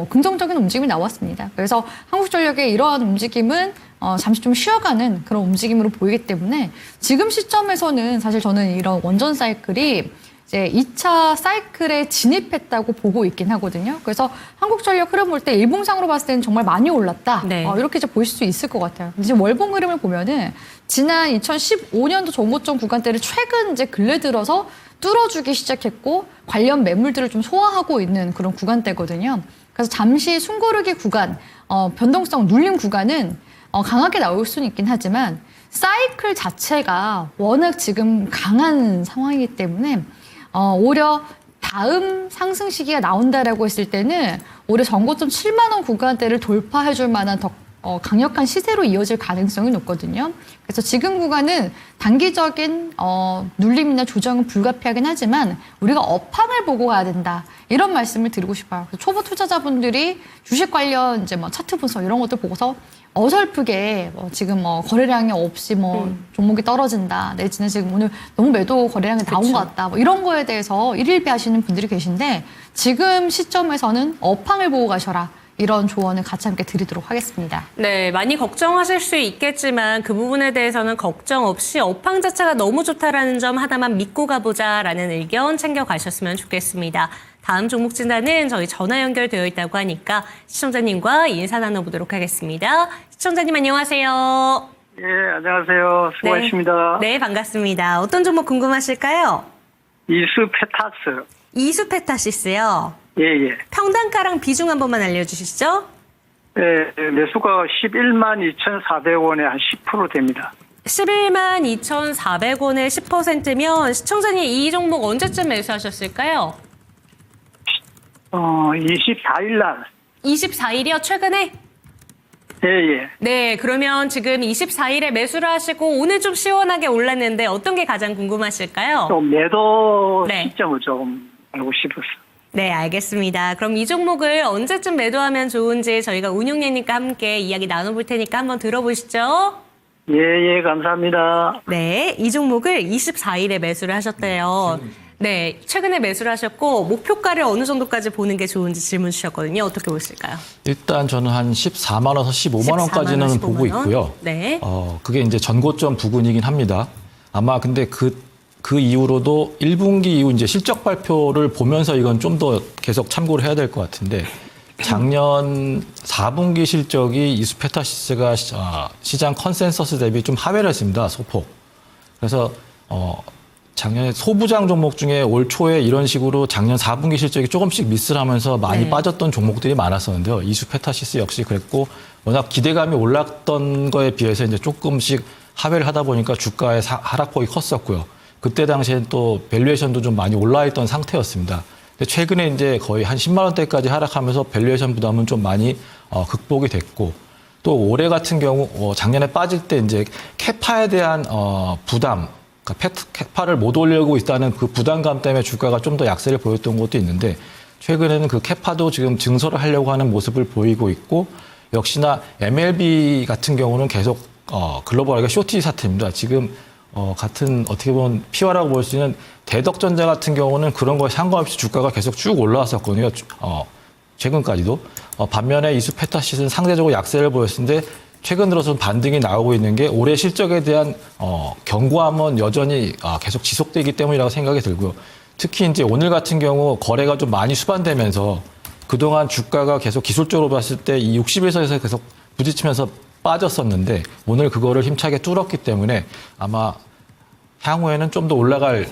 긍정적인 움직임이 나왔습니다. 그래서 한국전력의 이러한 움직임은 잠시 좀 쉬어가는 그런 움직임으로 보이기 때문에 지금 시점에서는 사실 저는 이런 원전 사이클이 이제 2차 사이클에 진입했다고 보고 있긴 하거든요. 그래서 한국전력 흐름 볼 때 일봉상으로 봤을 때는 정말 많이 올랐다. 네. 이렇게 이제 보실 수 있을 것 같아요. 이제 월봉 흐름을 보면은 지난 2015년도 정고점 구간대를 최근 이제 근래 들어서 뚫어주기 시작했고 관련 매물들을 좀 소화하고 있는 그런 구간대거든요. 그래서 잠시 숨고르기 구간, 변동성 눌림 구간은 강하게 나올 수는 있긴 하지만 사이클 자체가 워낙 지금 강한 상황이기 때문에 오히려 다음 상승 시기가 나온다라고 했을 때는 올해 전고점 7만 원 구간대를 돌파해줄 만한 더 강력한 시세로 이어질 가능성이 높거든요. 그래서 지금 구간은 단기적인 눌림이나 조정은 불가피하긴 하지만 우리가 업황을 보고 가야 된다. 이런 말씀을 드리고 싶어요. 그래서 초보 투자자분들이 주식 관련 이제 뭐 차트 분석 이런 것들 보고서 어설프게 지금 거래량이 없이 종목이 떨어진다. 내지는 지금 오늘 너무 매도 거래량이 나온 것 같다. 이런 거에 대해서 일일비 하시는 분들이 계신데 지금 시점에서는 업황을 보고 가셔라. 이런 조언을 같이 함께 드리도록 하겠습니다. 네, 많이 걱정하실 수 있겠지만 그 부분에 대해서는 걱정 없이 업황 자체가 너무 좋다라는 점 하나만 믿고 가보자라는 의견 챙겨가셨으면 좋겠습니다. 다음 종목 진단은 저희 전화 연결되어 있다고 하니까 시청자님과 인사 나눠보도록 하겠습니다. 시청자님 안녕하세요. 예, 안녕하세요. 수고하셨습니다. 네, 반갑습니다. 어떤 종목 궁금하실까요? 이수페타스. 이수페타시스요. 예, 예. 평단가랑 비중 한 번만 알려주시죠. 예, 매수가 11만 2,400원에 한 10% 됩니다. 11만 2,400원에 10%면 시청자님 이 종목 언제쯤 매수하셨을까요? 24일 날. 24일이요? 최근에? 예, 예. 네, 그러면 지금 24일에 매수를 하시고 오늘 좀 시원하게 올랐는데 어떤 게 가장 궁금하실까요? 또 매도 네. 시점을 조금 알고 싶었어요. 네, 알겠습니다. 그럼 이 종목을 언제쯤 매도하면 좋은지 저희가 운용예님과 함께 이야기 나눠볼 테니까 한번 들어보시죠. 예, 예, 감사합니다. 네, 이 종목을 24일에 매수를 하셨대요. 네, 최근에 매수를 하셨고 목표가를 어느 정도까지 보는 게 좋은지 질문 주셨거든요. 어떻게 보실까요? 일단 저는 한 14만 원에서 15만 원까지는 14만 원, 보고 15만 원? 있고요. 네. 그게 이제 전고점 부근이긴 합니다. 아마 근데 그 이후로도 1분기 이후 이제 실적 발표를 보면서 이건 좀 더 계속 참고를 해야 될 것 같은데 작년 4분기 실적이 이수페타시스가 시장 컨센서스 대비 좀 하회를 했습니다. 소폭. 그래서 작년에 소부장 종목 중에 올 초에 이런 식으로 작년 4분기 실적이 조금씩 미스를 하면서 많이 네. 빠졌던 종목들이 많았었는데요. 이수페타시스 역시 그랬고 워낙 기대감이 올랐던 거에 비해서 이제 조금씩 하회를 하다 보니까 주가의 하락폭이 컸었고요. 그때 당시엔 또 밸류에이션도 좀 많이 올라 있던 상태였습니다. 근데 최근에 이제 거의 한 10만 원대까지 하락하면서 밸류에이션 부담은 좀 많이 극복이 됐고 또 올해 같은 경우 작년에 빠질 때 이제 캐파에 대한 부담, 그러니까 캐파를 못 올리고 있다는 그 부담감 때문에 주가가 좀 더 약세를 보였던 것도 있는데 최근에는 그 캐파도 지금 증설을 하려고 하는 모습을 보이고 있고 역시나 MLB 같은 경우는 계속 글로벌하게 쇼티 사태입니다. 지금 같은 어떻게 보면 피화라고 볼 수 있는 대덕전자 같은 경우는 그런 거에 상관없이 주가가 계속 쭉 올라왔었거든요. 최근까지도. 반면에 이수페타시스는 상대적으로 약세를 보였는데 최근 들어서 반등이 나오고 있는 게 올해 실적에 대한 견고함은 여전히 계속 지속되기 때문이라고 생각이 들고요. 특히 이제 오늘 같은 경우 거래가 좀 많이 수반되면서 그동안 주가가 계속 기술적으로 봤을 때 이 60에서 계속 부딪히면서 빠졌었는데 오늘 그거를 힘차게 뚫었기 때문에 아마 향후에는 좀 더 올라갈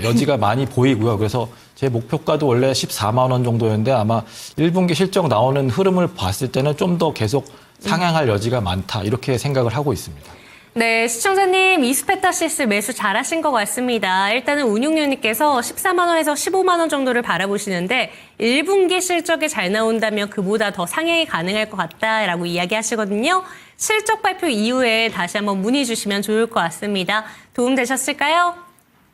여지가 많이 보이고요. 그래서 제 목표가도 원래 14만 원 정도였는데 아마 1분기 실적 나오는 흐름을 봤을 때는 좀 더 계속 상향할 여지가 많다 이렇게 생각을 하고 있습니다. 네, 시청자님 이스페타시스 매수 잘하신 것 같습니다. 일단은 운용유님께서 14만 원에서 15만 원 정도를 바라보시는데 1분기 실적이 잘 나온다면 그보다 더 상향이 가능할 것 같다라고 이야기하시거든요. 실적 발표 이후에 다시 한번 문의 주시면 좋을 것 같습니다. 도움 되셨을까요?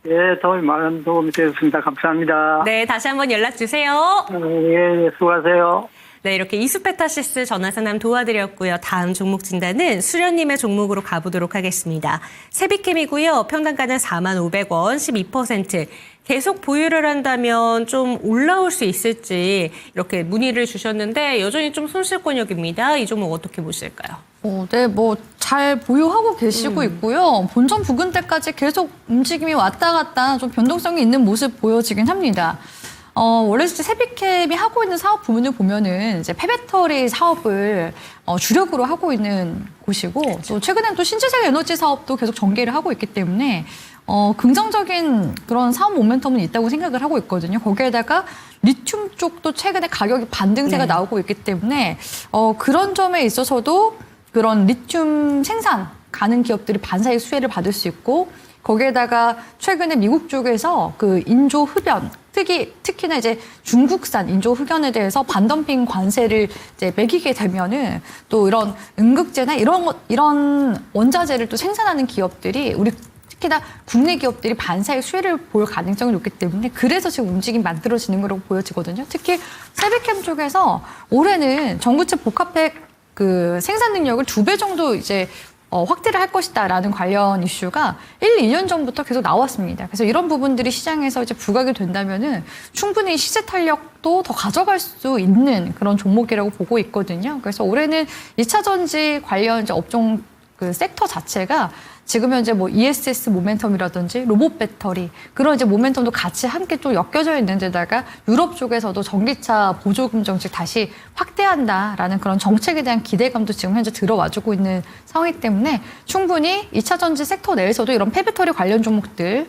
예, 많은 도움이 되었습니다. 감사합니다. 네, 다시 한번 연락 주세요. 예, 수고하세요. 네, 이렇게 이스페타시스 전화상담 도와드렸고요. 다음 종목 진단은 수련님의 종목으로 가보도록 하겠습니다. 세비캠이고요. 평단가는 45,500원, 12%. 계속 보유를 한다면 좀 올라올 수 있을지 이렇게 문의를 주셨는데 여전히 좀 손실권역입니다. 이 종목 어떻게 보실까요? 네, 잘 보유하고 계시고 있고요. 본전 부근대까지 계속 움직임이 왔다 갔다 좀 변동성이 있는 모습 보여지긴 합니다. 원래 이제 세비캠이 하고 있는 사업 부문을 보면은 이제 폐배터리 사업을 주력으로 하고 있는 곳이고 또 최근엔 또 신재생 에너지 사업도 계속 전개를 하고 있기 때문에 긍정적인 그런 사업 모멘텀은 있다고 생각을 하고 있거든요. 거기에다가 리튬 쪽도 최근에 가격이 반등세가 나오고 있기 때문에 그런 점에 있어서도 그런 리튬 생산 가는 기업들이 반사익 수혜를 받을 수 있고 거기에다가 최근에 미국 쪽에서 그 인조 흡연 특히나 이제 중국산 인조 흡연에 대해서 반덤핑 관세를 이제 매기게 되면은 또 이런 음극재나 이런 원자재를 또 생산하는 기업들이 우리 특히나 국내 기업들이 반사익 수혜를 볼 가능성이 높기 때문에 그래서 지금 움직임이 만들어지는 거라고 보여지거든요. 특히 세비캠 쪽에서 올해는 전구체 복합팩 그 생산 능력을 2배 정도 이제 확대를 할 것이다라는 관련 이슈가 1, 2년 전부터 계속 나왔습니다. 그래서 이런 부분들이 시장에서 이제 부각이 된다면은 충분히 시세 탄력도 더 가져갈 수 있는 그런 종목이라고 보고 있거든요. 그래서 올해는 2차 전지 관련 이제 업종 그 섹터 자체가 지금 현재 ESS 모멘텀이라든지 로봇 배터리 그런 이제 모멘텀도 같이 함께 좀 엮여져 있는 데다가 유럽 쪽에서도 전기차 보조금 정책 다시 확대한다라는 그런 정책에 대한 기대감도 지금 현재 들어와주고 있는 상황이기 때문에 충분히 2차 전지 섹터 내에서도 이런 폐배터리 관련 종목들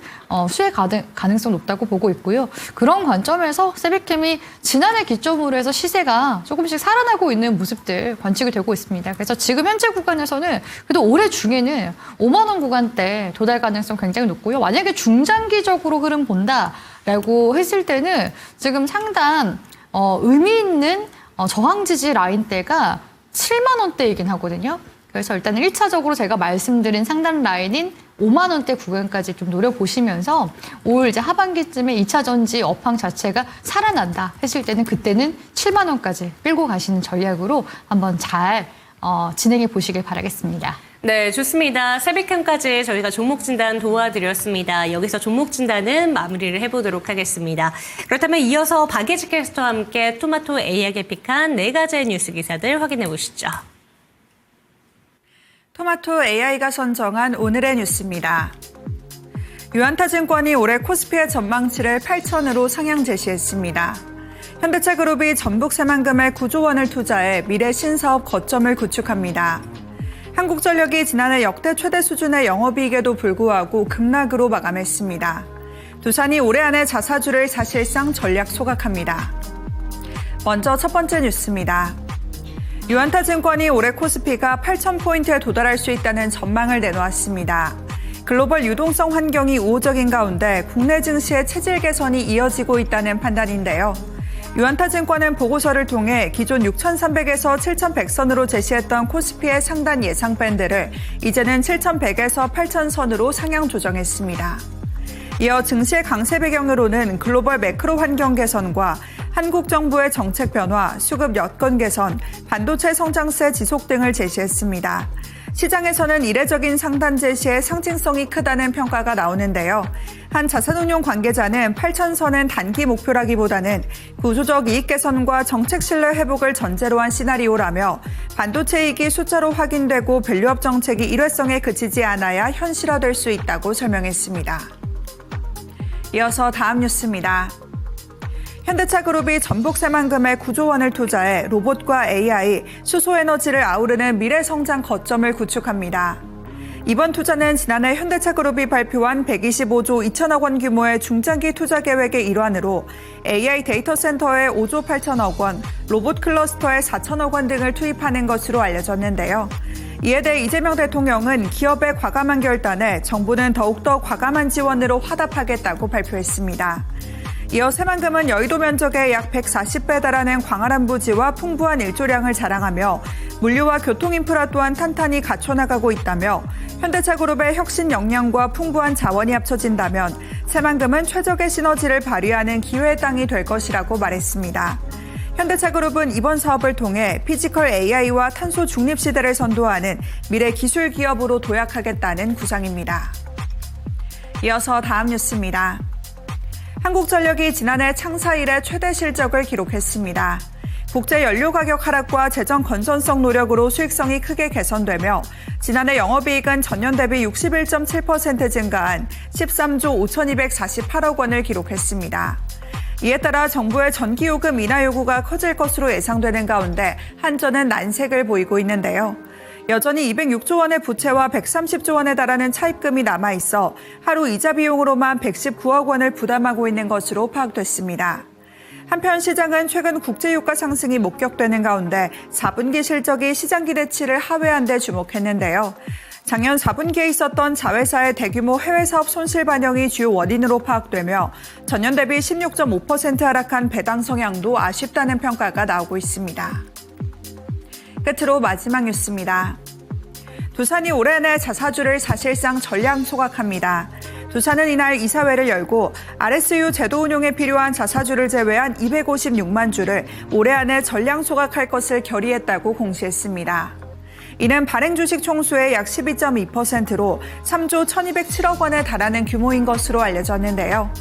수혜 가능성 높다고 보고 있고요. 그런 관점에서 세비캠이 지난해 기점으로 해서 시세가 조금씩 살아나고 있는 모습들 관측이 되고 있습니다. 그래서 지금 현재 구간에서는 그래도 올해 중에는 5만 원 구간대 도달 가능성 굉장히 높고요. 만약에 중장기적으로 흐름 본다라고 했을 때는 지금 상단 의미 있는 저항 지지 라인대가 7만 원대이긴 하거든요. 그래서 일단 1차적으로 제가 말씀드린 상단 라인인 5만 원대 구간까지 좀 노려보시면서 올 이제 하반기쯤에 2차 전지 업황 자체가 살아난다 했을 때는 그때는 7만 원까지 끌고 가시는 전략으로 한번 잘 진행해 보시길 바라겠습니다. 네, 좋습니다. 세비캠까지 저희가 종목 진단 도와드렸습니다. 여기서 종목 진단은 마무리를 해보도록 하겠습니다. 그렇다면 이어서 박예지 캐스터와 함께 토마토 AI에게 픽한 4가지의 뉴스 기사들 확인해 보시죠. 토마토 AI가 선정한 오늘의 뉴스입니다. 유안타증권이 올해 코스피의 전망치를 8천으로 상향 제시했습니다. 현대차그룹이 전북 새만금에 9조 원을 투자해 미래 신사업 거점을 구축합니다. 한국전력이 지난해 역대 최대 수준의 영업이익에도 불구하고 급락으로 마감했습니다. 두산이 올해 안에 자사주를 사실상 전략 소각합니다. 먼저 첫 번째 뉴스입니다. 유안타증권이 올해 코스피가 8,000포인트에 도달할 수 있다는 전망을 내놓았습니다. 글로벌 유동성 환경이 우호적인 가운데 국내 증시의 체질 개선이 이어지고 있다는 판단인데요. 유안타증권은 보고서를 통해 기존 6,300에서 7,100선으로 제시했던 코스피의 상단 예상 밴드를 이제는 7,100에서 8,000선으로 상향 조정했습니다. 이어 증시의 강세 배경으로는 글로벌 매크로 환경 개선과 한국 정부의 정책 변화, 수급 여건 개선, 반도체 성장세 지속 등을 제시했습니다. 시장에서는 이례적인 상단 제시에 상징성이 크다는 평가가 나오는데요. 한 자산운용 관계자는 8,000선은 단기 목표라기보다는 구조적 이익 개선과 정책 신뢰 회복을 전제로 한 시나리오라며 반도체 이익이 숫자로 확인되고 밸류업 정책이 일회성에 그치지 않아야 현실화될 수 있다고 설명했습니다. 이어서 다음 뉴스입니다. 현대차그룹이 전북새만금에 9조 원을 투자해 로봇과 AI, 수소에너지를 아우르는 미래성장 거점을 구축합니다. 이번 투자는 지난해 현대차그룹이 발표한 125조 2천억 원 규모의 중장기 투자 계획의 일환으로 AI 데이터 센터에 5조 8천억 원, 로봇 클러스터에 4천억 원 등을 투입하는 것으로 알려졌는데요. 이에 대해 이재명 대통령은 기업의 과감한 결단에 정부는 더욱더 과감한 지원으로 화답하겠다고 발표했습니다. 이어 새만금은 여의도 면적의 약 140배 달하는 광활한 부지와 풍부한 일조량을 자랑하며 물류와 교통 인프라 또한 탄탄히 갖춰나가고 있다며 현대차그룹의 혁신 역량과 풍부한 자원이 합쳐진다면 새만금은 최적의 시너지를 발휘하는 기회의 땅이 될 것이라고 말했습니다. 현대차그룹은 이번 사업을 통해 피지컬 AI와 탄소 중립 시대를 선도하는 미래 기술 기업으로 도약하겠다는 구상입니다. 이어서 다음 뉴스입니다. 한국전력이 지난해 창사 이래 최대 실적을 기록했습니다. 국제 연료 가격 하락과 재정 건전성 노력으로 수익성이 크게 개선되며 지난해 영업이익은 전년 대비 61.7% 증가한 13조 5,248억 원을 기록했습니다. 이에 따라 정부의 전기요금 인하 요구가 커질 것으로 예상되는 가운데 한전은 난색을 보이고 있는데요. 여전히 206조 원의 부채와 130조 원에 달하는 차입금이 남아있어 하루 이자 비용으로만 119억 원을 부담하고 있는 것으로 파악됐습니다. 한편 시장은 최근 국제유가 상승이 목격되는 가운데 4분기 실적이 시장 기대치를 하회한 데 주목했는데요. 작년 4분기에 있었던 자회사의 대규모 해외 사업 손실 반영이 주요 원인으로 파악되며 전년 대비 16.5% 하락한 배당 성향도 아쉽다는 평가가 나오고 있습니다. 끝으로 마지막 뉴스입니다. 두산이 올해 내 자사주를 사실상 전량 소각합니다. 두산은 이날 이사회를 열고 RSU 제도 운용에 필요한 자사주를 제외한 256만 주를 올해 안에 전량 소각할 것을 결의했다고 공시했습니다. 이는 발행 주식 총수의 약 12.2%로 3조 1,207억 원에 달하는 규모인 것으로 알려졌는데요.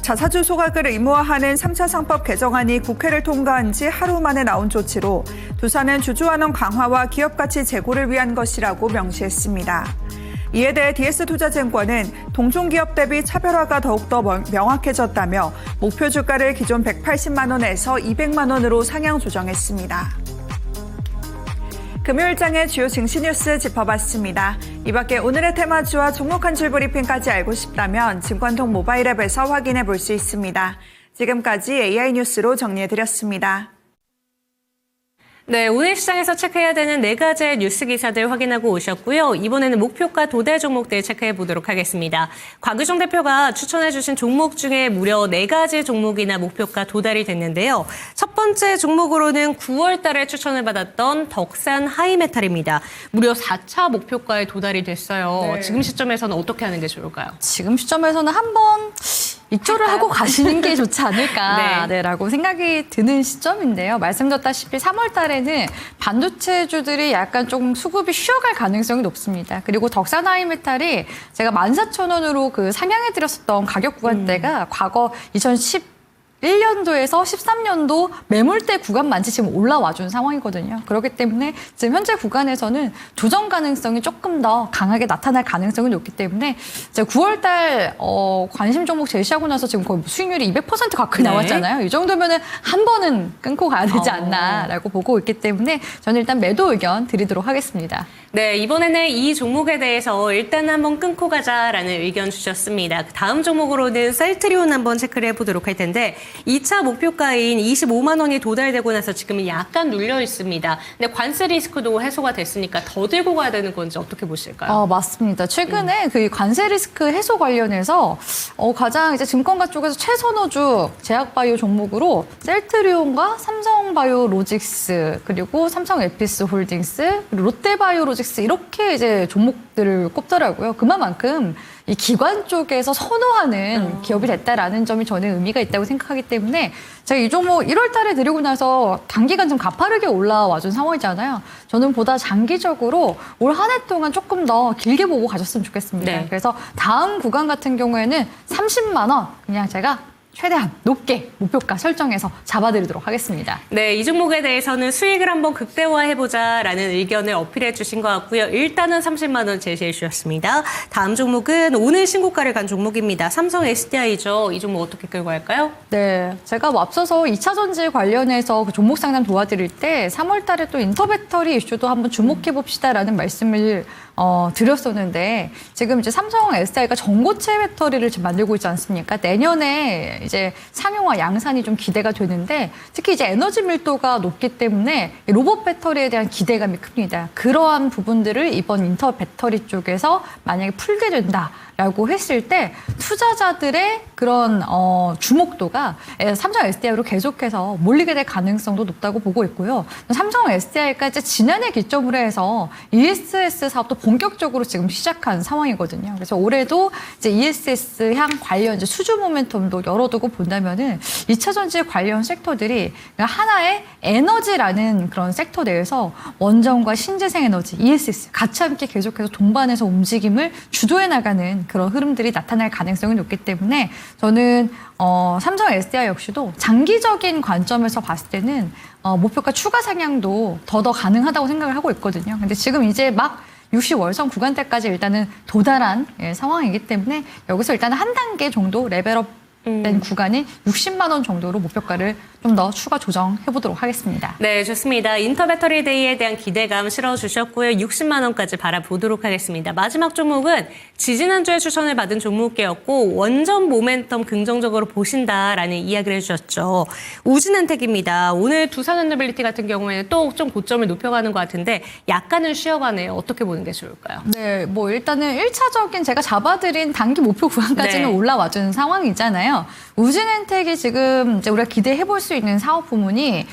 자사주 소각을 의무화하는 3차 상법 개정안이 국회를 통과한 지 하루 만에 나온 조치로 두산은 주주환원 강화와 기업가치 제고를 위한 것이라고 명시했습니다. 이에 대해 DS투자증권은 동종기업 대비 차별화가 더욱더 명확해졌다며 목표 주가를 기존 180만 원에서 200만 원으로 상향 조정했습니다. 금요일장의 주요 증시 뉴스 짚어봤습니다. 이 밖에 오늘의 테마주와 종목 한 줄 브리핑까지 알고 싶다면 증권통 모바일 앱에서 확인해 볼 수 있습니다. 지금까지 AI 뉴스로 정리해드렸습니다. 네, 오늘 시장에서 체크해야 되는 4가지의 뉴스 기사들 확인하고 오셨고요. 이번에는 목표가 도달 종목들 체크해 보도록 하겠습니다. 곽유정 대표가 추천해 주신 종목 중에 무려 4가지 종목이나 목표가 도달이 됐는데요. 첫 번째 종목으로는 9월 달에 추천을 받았던 덕산 하이메탈입니다. 무려 4차 목표가에 도달이 됐어요. 네. 지금 시점에서는 어떻게 하는 게 좋을까요? 지금 시점에서는 한번 입조를 하고 가시는 게 좋지 않을까 네. 라고 생각이 드는 시점인데요. 말씀드렸다시피 3월 달에는 반도체주들이 약간 좀 수급이 쉬어갈 가능성이 높습니다. 그리고 덕산 하이메탈이 제가 14,000원으로 그 상향해드렸었던 가격 구간대가 과거 2011년도에서 13년도 매물대 구간만치 지금 올라와준 상황이거든요. 그렇기 때문에 지금 현재 구간에서는 조정 가능성이 조금 더 강하게 나타날 가능성이 높기 때문에 이제 9월달 관심 종목 제시하고 나서 지금 거의 수익률이 200% 가까이 네. 나왔잖아요. 이 정도면은 한 번은 끊고 가야 되지 않나라고 보고 있기 때문에 저는 일단 매도 의견 드리도록 하겠습니다. 네, 이번에는 이 종목에 대해서 일단 한번 끊고 가자라는 의견 주셨습니다. 다음 종목으로는 셀트리온 한번 체크를 해보도록 할 텐데 2차 목표가인 25만 원이 도달되고 나서 지금은 약간 눌려 있습니다. 근데 관세 리스크도 해소가 됐으니까 더 들고 가야 되는 건지 어떻게 보실까요? 맞습니다. 최근에 그 관세 리스크 해소 관련해서 가장 이제 증권가 쪽에서 최선호주 제약바이오 종목으로 셀트리온과 삼성바이오로직스 그리고 삼성 에피스 홀딩스 그리고 롯데바이오로직스 이렇게 이제 종목들을 꼽더라고요. 그만큼 이 기관 쪽에서 선호하는 기업이 됐다라는 점이 저는 의미가 있다고 생각하기 때문에 제가 이 종목 1월 달에 드리고 나서 단기간 좀 가파르게 올라와준 상황이잖아요. 저는 보다 장기적으로 올 한 해 동안 조금 더 길게 보고 가셨으면 좋겠습니다. 네. 그래서 다음 구간 같은 경우에는 30만 원 그냥 제가 최대한 높게 목표가 설정해서 잡아드리도록 하겠습니다. 네, 이 종목에 대해서는 수익을 한번 극대화해보자라는 의견을 어필해 주신 것 같고요. 일단은 30만 원 제시해 주셨습니다. 다음 종목은 오늘 신고가를 간 종목입니다. 삼성 SDI죠. 이 종목 어떻게 끌고 갈까요? 네, 제가 뭐 앞서서 2차 전지 관련해서 그 종목 상담 도와드릴 때 3월 달에 또 인터배터리 이슈도 한번 주목해 봅시다라는 말씀을 드렸었는데 지금 이제 삼성 SDI가 전고체 배터리를 지금 만들고 있지 않습니까? 내년에 이제 상용화 양산이 좀 기대가 되는데 특히 이제 에너지 밀도가 높기 때문에 로봇 배터리에 대한 기대감이 큽니다. 그러한 부분들을 이번 인터 배터리 쪽에서 만약에 풀게 된다라고 했을 때 투자자들의 그런 주목도가 삼성 SDI로 계속해서 몰리게 될 가능성도 높다고 보고 있고요. 삼성 SDI가 이제 지난해 기점으로 해서 ESS 사업도 본격적으로 지금 시작한 상황이거든요. 그래서 올해도 이제 ESS 향 관련 이제 수주 모멘텀도 열어두고 본다면은 2차 전지 관련 섹터들이 하나의 에너지라는 그런 섹터 내에서 원전과 신재생 에너지, ESS 같이 함께 계속해서 동반해서 움직임을 주도해 나가는 그런 흐름들이 나타날 가능성이 높기 때문에 저는 삼성 SDI 역시도 장기적인 관점에서 봤을 때는 목표가 추가 상향도 더 가능하다고 생각을 하고 있거든요. 근데 지금 이제 막 60월선 구간대까지 일단은 도달한 상황이기 때문에 여기서 일단 한 단계 정도 레벨업 된 구간이 60만 원 정도로 목표가를 좀 더 추가 조정해 보도록 하겠습니다. 네, 좋습니다. 인터배터리 데이에 대한 기대감 실어주셨고요. 60만 원까지 바라보도록 하겠습니다. 마지막 종목은 지지난주에 추천을 받은 종목이었고 원전 모멘텀 긍정적으로 보신다라는 이야기를 해주셨죠. 우진엔텍입니다. 오늘 두산에너빌리티 같은 경우에는 또 좀 고점을 높여가는 것 같은데 약간은 쉬어가네요. 어떻게 보는 게 좋을까요? 네, 뭐 일단은 1차적인 제가 잡아드린 단기 목표 구간까지는 네. 올라와준 상황이잖아요. 우진엔텍이 지금 이제 우리가 기대해 볼 수 있는 사업 부문이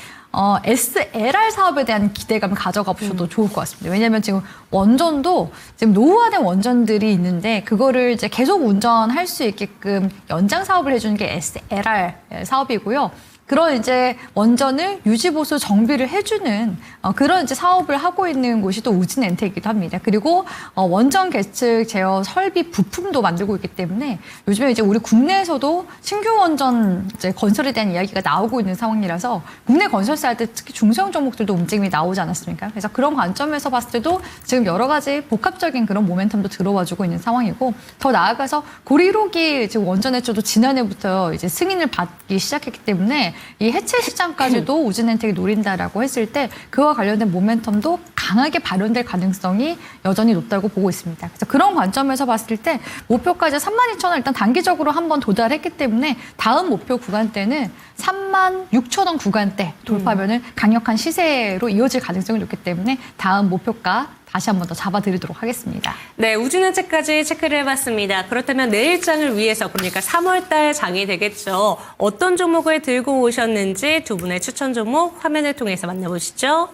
SLR 사업에 대한 기대감을 가져가 보셔도 좋을 것 같습니다. 왜냐하면 지금 원전도 지금 노후화된 원전들이 있는데 그거를 이제 계속 운전할 수 있게끔 연장 사업을 해주는 게 SLR 사업이고요. 그런 이제 원전을 유지 보수 정비를 해주는 그런 이제 사업을 하고 있는 곳이 또 우진엔텍이기도 합니다. 그리고 원전 계측 제어 설비 부품도 만들고 있기 때문에 요즘에 이제 우리 국내에서도 신규 원전 이제 건설에 대한 이야기가 나오고 있는 상황이라서 국내 건설사 할 때 특히 중소형 종목들도 움직임이 나오지 않았습니까? 그래서 그런 관점에서 봤을 때도 지금 여러 가지 복합적인 그런 모멘텀도 들어와주고 있는 상황이고 더 나아가서 고리록이 지금 원전 해초도 지난해부터 이제 승인을 받기 시작했기 때문에 이 해체 시장까지도 우진엔텍이 노린다라고 했을 때 그와 관련된 모멘텀도 강하게 발현될 가능성이 여전히 높다고 보고 있습니다. 그래서 그런 관점에서 봤을 때 목표까지 32,000원 일단 단기적으로 한번 도달했기 때문에 다음 목표 구간대는 36,000원 구간대 돌파하면은 강력한 시세로 이어질 가능성이 높기 때문에 다음 목표가 다시 한 번 더 잡아드리도록 하겠습니다. 네, 우진엔텍까지 체크를 해봤습니다. 그렇다면 내일장을 위해서 그러니까 3월달 장이 되겠죠. 어떤 종목을 들고 오셨는지 두 분의 추천 종목 화면을 통해서 만나보시죠.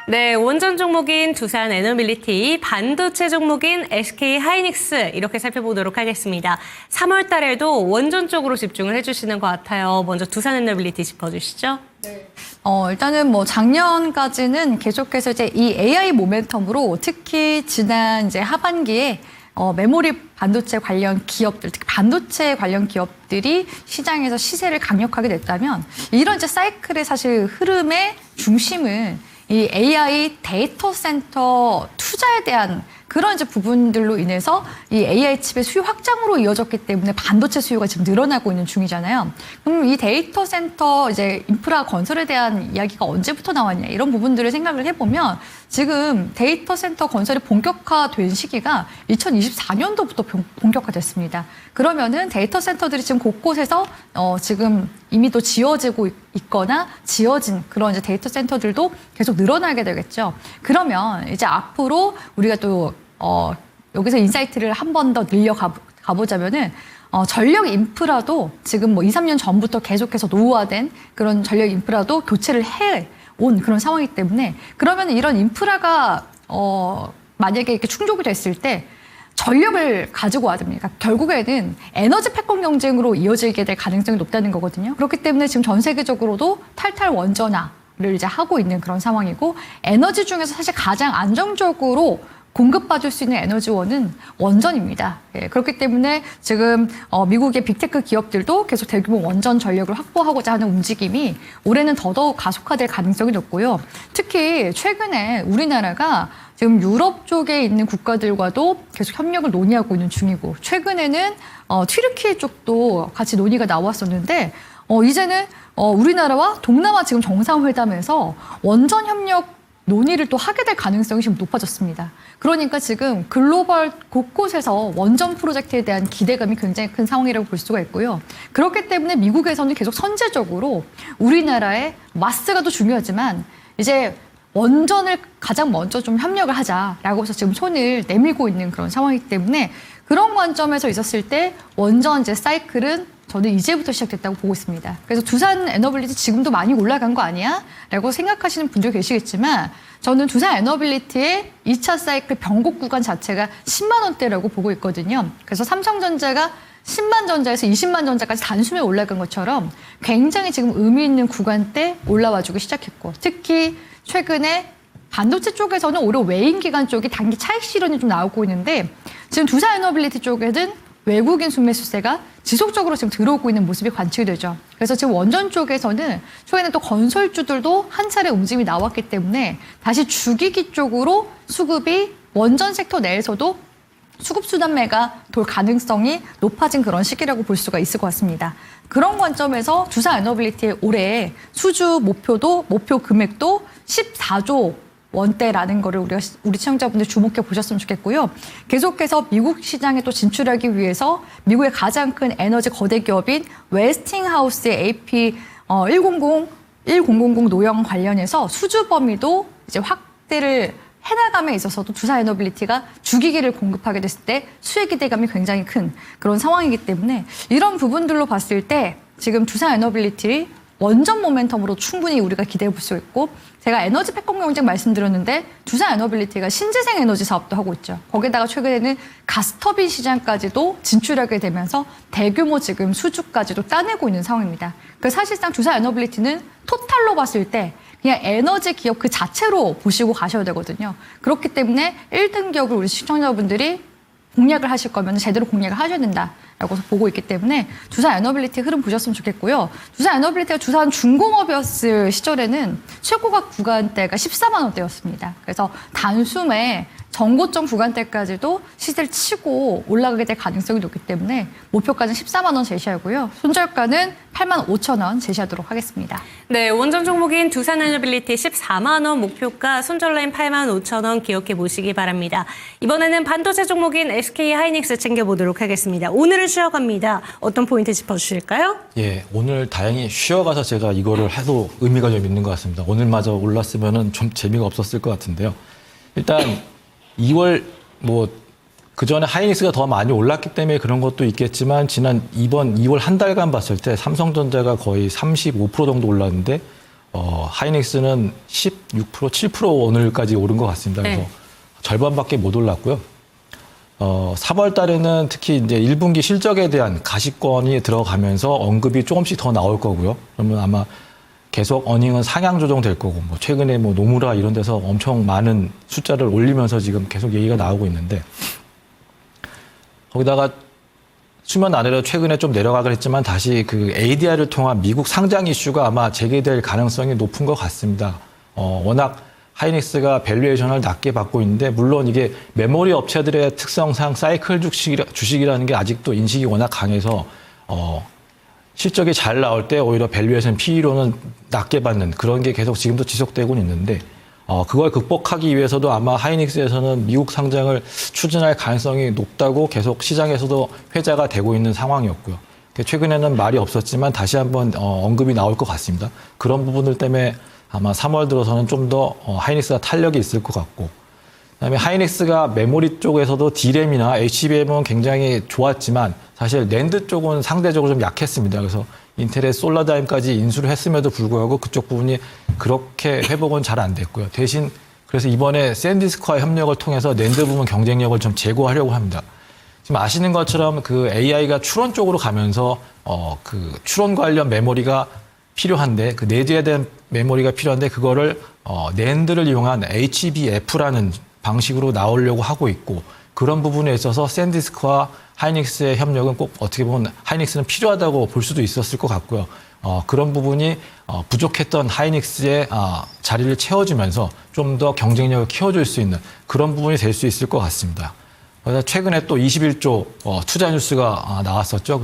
네, 원전 종목인 두산에너빌리티, 반도체 종목인 SK하이닉스 이렇게 살펴보도록 하겠습니다. 3월 달에도 원전 쪽으로 집중을 해주시는 것 같아요. 먼저 두산에너빌리티 짚어주시죠. 일단은 뭐 작년까지는 계속해서 이제 이 AI 모멘텀으로 특히 지난 이제 하반기에 메모리 반도체 관련 기업들, 특히 반도체 관련 기업들이 시장에서 시세를 강력하게 냈다면 이런 이제 사이클의 사실 흐름의 중심은 이 AI 데이터 센터 투자에 대한 그런 이제 부분들로 인해서 이 AI 칩의 수요 확장으로 이어졌기 때문에 반도체 수요가 지금 늘어나고 있는 중이잖아요. 그럼 이 데이터 센터 이제 인프라 건설에 대한 이야기가 언제부터 나왔냐 이런 부분들을 생각을 해보면 지금 데이터 센터 건설이 본격화된 시기가 2024년도부터 본격화됐습니다. 그러면은 데이터 센터들이 지금 곳곳에서 지금 이미 또 지어지고 있거나 지어진 그런 이제 데이터 센터들도 계속 늘어나게 되겠죠. 그러면 이제 앞으로 우리가 또 여기서 인사이트를 한 번 더 늘려 가보자면은 전력 인프라도 지금 뭐 2, 3년 전부터 계속해서 노후화된 그런 전력 인프라도 교체를 해온 그런 상황이기 때문에 그러면 이런 인프라가 만약에 이렇게 충족이 됐을 때 전력을 가지고 와야 됩니다. 그러니까 결국에는 에너지 패권 경쟁으로 이어지게 될 가능성이 높다는 거거든요. 그렇기 때문에 지금 전 세계적으로도 탈탈 원전화를 이제 하고 있는 그런 상황이고 에너지 중에서 사실 가장 안정적으로 공급받을 수 있는 에너지원은 원전입니다. 예, 그렇기 때문에 지금 미국의 빅테크 기업들도 계속 대규모 원전 전력을 확보하고자 하는 움직임이 올해는 더더욱 가속화될 가능성이 높고요. 특히 최근에 우리나라가 지금 유럽 쪽에 있는 국가들과도 계속 협력을 논의하고 있는 중이고, 최근에는 튀르키예 쪽도 같이 논의가 나왔었는데, 이제는 우리나라와 동남아 지금 정상회담에서 원전 협력 논의를 또 하게 될 가능성이 지금 높아졌습니다. 그러니까 지금 글로벌 곳곳에서 원전 프로젝트에 대한 기대감이 굉장히 큰 상황이라고 볼 수가 있고요. 그렇기 때문에 미국에서는 계속 선제적으로 우리나라의 마스가 또 중요하지만 이제 원전을 가장 먼저 좀 협력을 하자라고 해서 지금 손을 내밀고 있는 그런 상황이기 때문에 그런 관점에서 있었을 때 원전제 사이클은 저는 이제부터 시작됐다고 보고 있습니다. 그래서 두산 에너빌리티 지금도 많이 올라간 거 아니야? 라고 생각하시는 분도 계시겠지만 저는 두산 에너빌리티의 2차 사이클 변곡 구간 자체가 10만 원대라고 보고 있거든요. 그래서 삼성전자가 10만 전자에서 20만 전자까지 단숨에 올라간 것처럼 굉장히 지금 의미 있는 구간대 올라와주기 시작했고, 특히 최근에 반도체 쪽에서는 올해 외인 기관 쪽이 단기 차익 실현이 좀 나오고 있는데 지금 두산 에너빌리티 쪽에는 외국인 순매수세가 지속적으로 지금 들어오고 있는 모습이 관측이 되죠. 그래서 지금 원전 쪽에서는 초에는 또 건설주들도 한 차례 움직임이 나왔기 때문에 다시 주기기 쪽으로 수급이 원전 섹터 내에서도 수급 수단매가 돌 가능성이 높아진 그런 시기라고 볼 수가 있을 것 같습니다. 그런 관점에서 두산 에너빌리티의 올해 수주 목표 금액도 14조 원대라는 거를 우리 시청자분들 주목해 보셨으면 좋겠고요. 계속해서 미국 시장에 또 진출하기 위해서 미국의 가장 큰 에너지 거대 기업인 웨스팅하우스의 AP 1000 노영 관련해서 수주 범위도 이제 확대를 해나감에 있어서도 두산 에너빌리티가 주기기를 공급하게 됐을 때 수혜 기대감이 굉장히 큰 그런 상황이기 때문에 이런 부분들로 봤을 때 지금 두산 에너빌리티 원전 모멘텀으로 충분히 우리가 기대해 볼 수 있고, 제가 에너지 패권 경쟁 말씀드렸는데 두산 에너빌리티가 신재생 에너지 사업도 하고 있죠. 거기다가 최근에는 가스터빈 시장까지도 진출하게 되면서 대규모 지금 수주까지도 따내고 있는 상황입니다. 그래서 사실상 두산 에너빌리티는 토탈로 봤을 때 그냥 에너지 기업 그 자체로 보시고 가셔야 되거든요. 그렇기 때문에 1등 기업을 우리 시청자분들이 공략을 하실 거면 제대로 공략을 하셔야 된다라고 보고 있기 때문에 두산 에너빌리티 흐름 보셨으면 좋겠고요. 두산 에너빌리티가 두산 중공업이었을 시절에는 최고가 구간대가 14만 원대였습니다. 그래서 단숨에 전고점 구간대까지도 시세를 치고 올라가게 될 가능성이 높기 때문에 목표가는 14만 원 제시하고요. 손절가는 8만 5천 원 제시하도록 하겠습니다. 네, 원전 종목인 두산 에너빌리티 14만 원 목표가, 손절라인 8만 5천 원 기억해 보시기 바랍니다. 이번에는 반도체 종목인 SK 하이닉스 챙겨보도록 하겠습니다. 오늘은 쉬어갑니다. 어떤 포인트 짚어주실까요? 예, 오늘 다행히 쉬어가서 제가 이거를 해도 의미가 좀 있는 것 같습니다. 오늘마저 올랐으면 좀 재미가 없었을 것 같은데요. 일단 2월 그 전에 하이닉스가 더 많이 올랐기 때문에 그런 것도 있겠지만 이번 2월 한 달간 봤을 때 삼성전자가 거의 35% 정도 올랐는데 하이닉스는 16%, 7% 오늘까지 오른 것 같습니다. 그래서 네. 절반밖에 못 올랐고요. 3월 달에는 특히 이제 1분기 실적에 대한 가시권이 들어가면서 언급이 조금씩 더 나올 거고요. 그러면 아마 계속 어닝은 상향 조정될 거고, 최근에 노무라 이런 데서 엄청 많은 숫자를 올리면서 지금 계속 얘기가 나오고 있는데, 거기다가 수면 아래로 최근에 좀 내려가긴 했지만 다시 그 ADR을 통한 미국 상장 이슈가 아마 재개될 가능성이 높은 것 같습니다. 워낙 하이닉스가 밸류에이션을 낮게 받고 있는데, 물론 이게 메모리 업체들의 특성상 사이클 주식이라는 게 아직도 인식이 워낙 강해서 실적이 잘 나올 때 오히려 밸류에이션 PE로는 낮게 받는 그런 게 계속 지금도 지속되고 있는데, 그걸 극복하기 위해서도 아마 하이닉스에서는 미국 상장을 추진할 가능성이 높다고 계속 시장에서도 회자가 되고 있는 상황이었고요. 최근에는 말이 없었지만 다시 한번 언급이 나올 것 같습니다. 그런 부분들 때문에 아마 3월 들어서는 좀 더 하이닉스가 탄력이 있을 것 같고, 그다음에 하이닉스가 메모리 쪽에서도 D램이나 HBM은 굉장히 좋았지만 사실 낸드 쪽은 상대적으로 좀 약했습니다. 그래서 인텔의 솔라다임까지 인수를 했음에도 불구하고 그쪽 부분이 그렇게 회복은 잘 안 됐고요. 대신 그래서 이번에 샌디스크와 협력을 통해서 낸드 부분 경쟁력을 좀 제고하려고 합니다. 지금 아시는 것처럼 그 AI가 추론 쪽으로 가면서 그 추론 관련 메모리가 필요한데, 그 내재에 대한 메모리가 필요한데 그거를 낸드를 이용한 HBF라는 방식으로 나오려고 하고 있고 그런 부분에 있어서 샌디스크와 하이닉스의 협력은 꼭 어떻게 보면 하이닉스는 필요하다고 볼 수도 있었을 것 같고요. 그런 부분이 부족했던 하이닉스의 자리를 채워주면서 좀 더 경쟁력을 키워줄 수 있는 그런 부분이 될 수 있을 것 같습니다. 그래서 최근에 또 21조 투자 뉴스가 나왔었죠.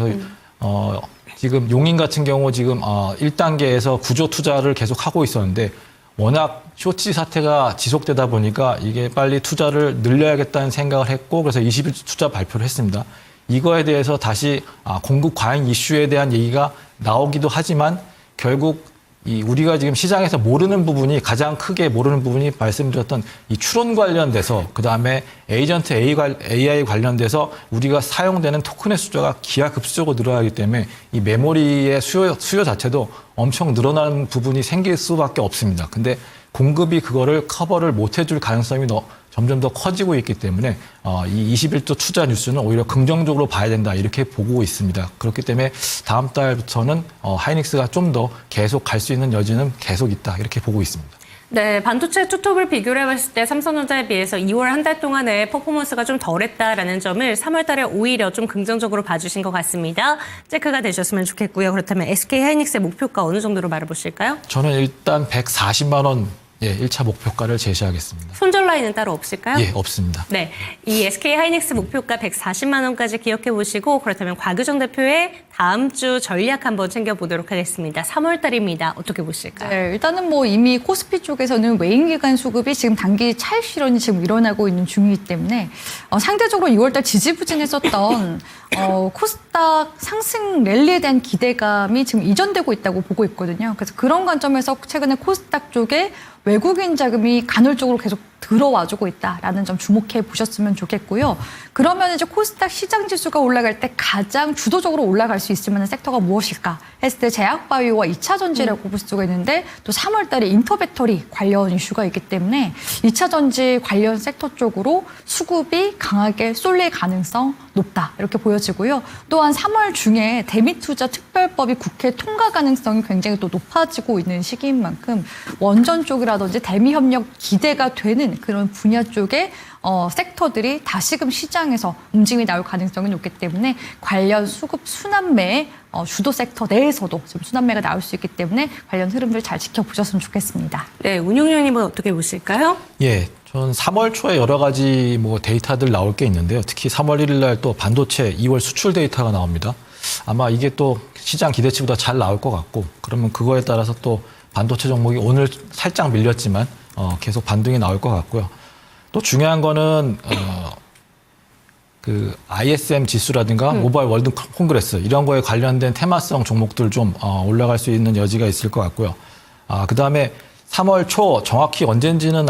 지금 용인 같은 경우 지금 1단계에서 구조 투자를 계속 하고 있었는데 워낙 쇼치 사태가 지속되다 보니까 이게 빨리 투자를 늘려야겠다는 생각을 했고 그래서 21조 투자 발표를 했습니다. 이거에 대해서 다시 공급 과잉 이슈에 대한 얘기가 나오기도 하지만 결국 우리가 지금 시장에서 모르는 부분이 가장 크게 모르는 부분이 말씀드렸던 이 추론 관련돼서 그다음에 에이전트 AI 관련돼서 우리가 사용되는 토큰의 숫자가 기하급수적으로 늘어나기 때문에 이 메모리의 수요 자체도 엄청 늘어나는 부분이 생길 수밖에 없습니다. 근데 공급이 그거를 커버를 못 해줄 가능성이 점점 더 커지고 있기 때문에 이 21조 투자 뉴스는 오히려 긍정적으로 봐야 된다 이렇게 보고 있습니다. 그렇기 때문에 다음 달부터는 하이닉스가 좀 더 계속 갈 수 있는 여지는 계속 있다 이렇게 보고 있습니다. 네, 반도체 투톱을 비교를 해봤을 때 삼성전자에 비해서 2월 한 달 동안의 퍼포먼스가 좀 덜했다라는 점을 3월 달에 오히려 좀 긍정적으로 봐주신 것 같습니다. 체크가 되셨으면 좋겠고요. 그렇다면 SK 하이닉스의 목표가 어느 정도로 말해보실까요? 저는 일단 140만 원 1차 목표가를 제시하겠습니다. 손절 라인은 따로 없을까요? 예, 없습니다. 네, 이 SK 하이닉스 목표가 140만 원까지 기억해 보시고 그렇다면 곽유정 대표의 다음 주 전략 한번 챙겨보도록 하겠습니다. 3월 달입니다. 어떻게 보실까요? 네, 일단은 뭐 이미 코스피 쪽에서는 외인 기관 수급이 지금 단기 차익 실현이 지금 일어나고 있는 중이기 때문에 상대적으로 2월달 지지부진했었던 코스닥 상승 랠리에 대한 기대감이 지금 이전되고 있다고 보고 있거든요. 그래서 그런 관점에서 최근에 코스닥 쪽에 외국인 자금이 간헐적으로 계속 들어와주고 있다라는 점 주목해 보셨으면 좋겠고요. 그러면 이제 코스닥 시장 지수가 올라갈 때 가장 주도적으로 올라갈 수 있을 만한 섹터가 무엇일까 했을 때 제약바이오와 2차 전지라고 볼 수가 있는데 또 3월 달에 인터배터리 관련 이슈가 있기 때문에 2차 전지 관련 섹터 쪽으로 수급이 강하게 쏠릴 가능성 높다 이렇게 보여지고요. 또한 3월 중에 대미투자 특별법이 국회 통과 가능성이 굉장히 또 높아지고 있는 시기인 만큼 원전 쪽이라든지 대미 협력 기대가 되는 그런 분야 쪽에 섹터들이 다시금 시장에서 움직임이 나올 가능성이 높기 때문에 관련 수급 순환매의 주도 섹터 내에서도 지금 순환매가 나올 수 있기 때문에 관련 흐름들 잘 지켜보셨으면 좋겠습니다. 네, 운용위원님은 어떻게 보실까요? 예, 전 3월 초에 여러 가지 데이터들 나올 게 있는데요. 특히 3월 1일 날 또 반도체 2월 수출 데이터가 나옵니다. 아마 이게 또 시장 기대치보다 잘 나올 것 같고 그러면 그거에 따라서 또 반도체 종목이 오늘 살짝 밀렸지만 계속 반등이 나올 것 같고요. 또 중요한 거는 그 ISM 지수라든가 모바일 월드 콩그레스 이런 거에 관련된 테마성 종목들 좀 올라갈 수 있는 여지가 있을 것 같고요. 그다음에 3월 초 정확히 언젠지는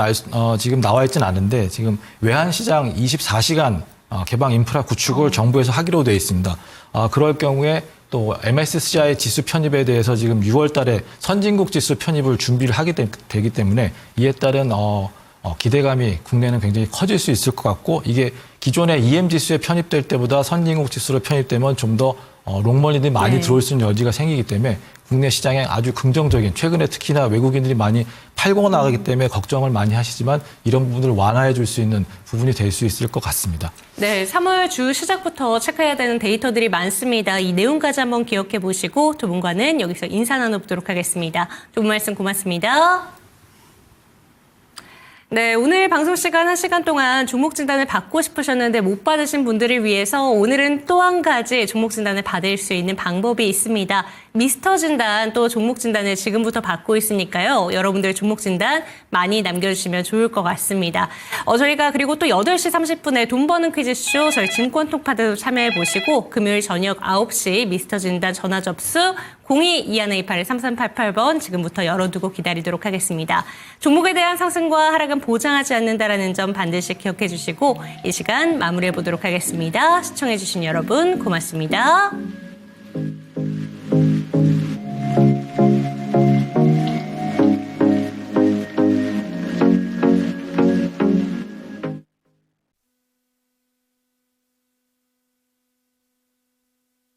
지금 나와 있지는 않은데 지금 외환시장 24시간 개방 인프라 구축을 정부에서 하기로 되어 있습니다. 그럴 경우에 또 MSCI 지수 편입에 대해서 지금 6월 달에 선진국 지수 편입을 준비를 하게 되기 때문에 이에 따른 기대감이 국내는 굉장히 커질 수 있을 것 같고 이게 기존의 EM 지수에 편입될 때보다 선진국 지수로 편입되면 좀 더 롱머니들이 많이 들어올 수 있는 여지가 생기기 때문에 국내 시장에 아주 긍정적인 최근에 특히나 외국인들이 많이 팔고 나가기 때문에 걱정을 많이 하시지만 이런 부분을 완화해 줄 수 있는 부분이 될 수 있을 것 같습니다. 네, 3월 주 시작부터 체크해야 되는 데이터들이 많습니다. 이 내용까지 한번 기억해 보시고 두 분과는 여기서 인사 나눠보도록 하겠습니다. 두 분 말씀 고맙습니다. 네, 오늘 방송 시간 1시간 동안 종목 진단을 받고 싶으셨는데 못 받으신 분들을 위해서 오늘은 또 한 가지 종목 진단을 받을 수 있는 방법이 있습니다. 미스터 진단 또 종목 진단을 지금부터 받고 있으니까요. 여러분들 종목 진단 많이 남겨주시면 좋을 것 같습니다. 저희가 그리고 또 8시 30분에 돈 버는 퀴즈쇼 저희 증권통파도 참여해 보시고 금요일 저녁 9시 미스터 진단 전화 접수 02-2128-3388번 지금부터 열어두고 기다리도록 하겠습니다. 종목에 대한 상승과 하락은 보장하지 않는다라는 점 반드시 기억해 주시고 이 시간 마무리해 보도록 하겠습니다. 시청해 주신 여러분 고맙습니다.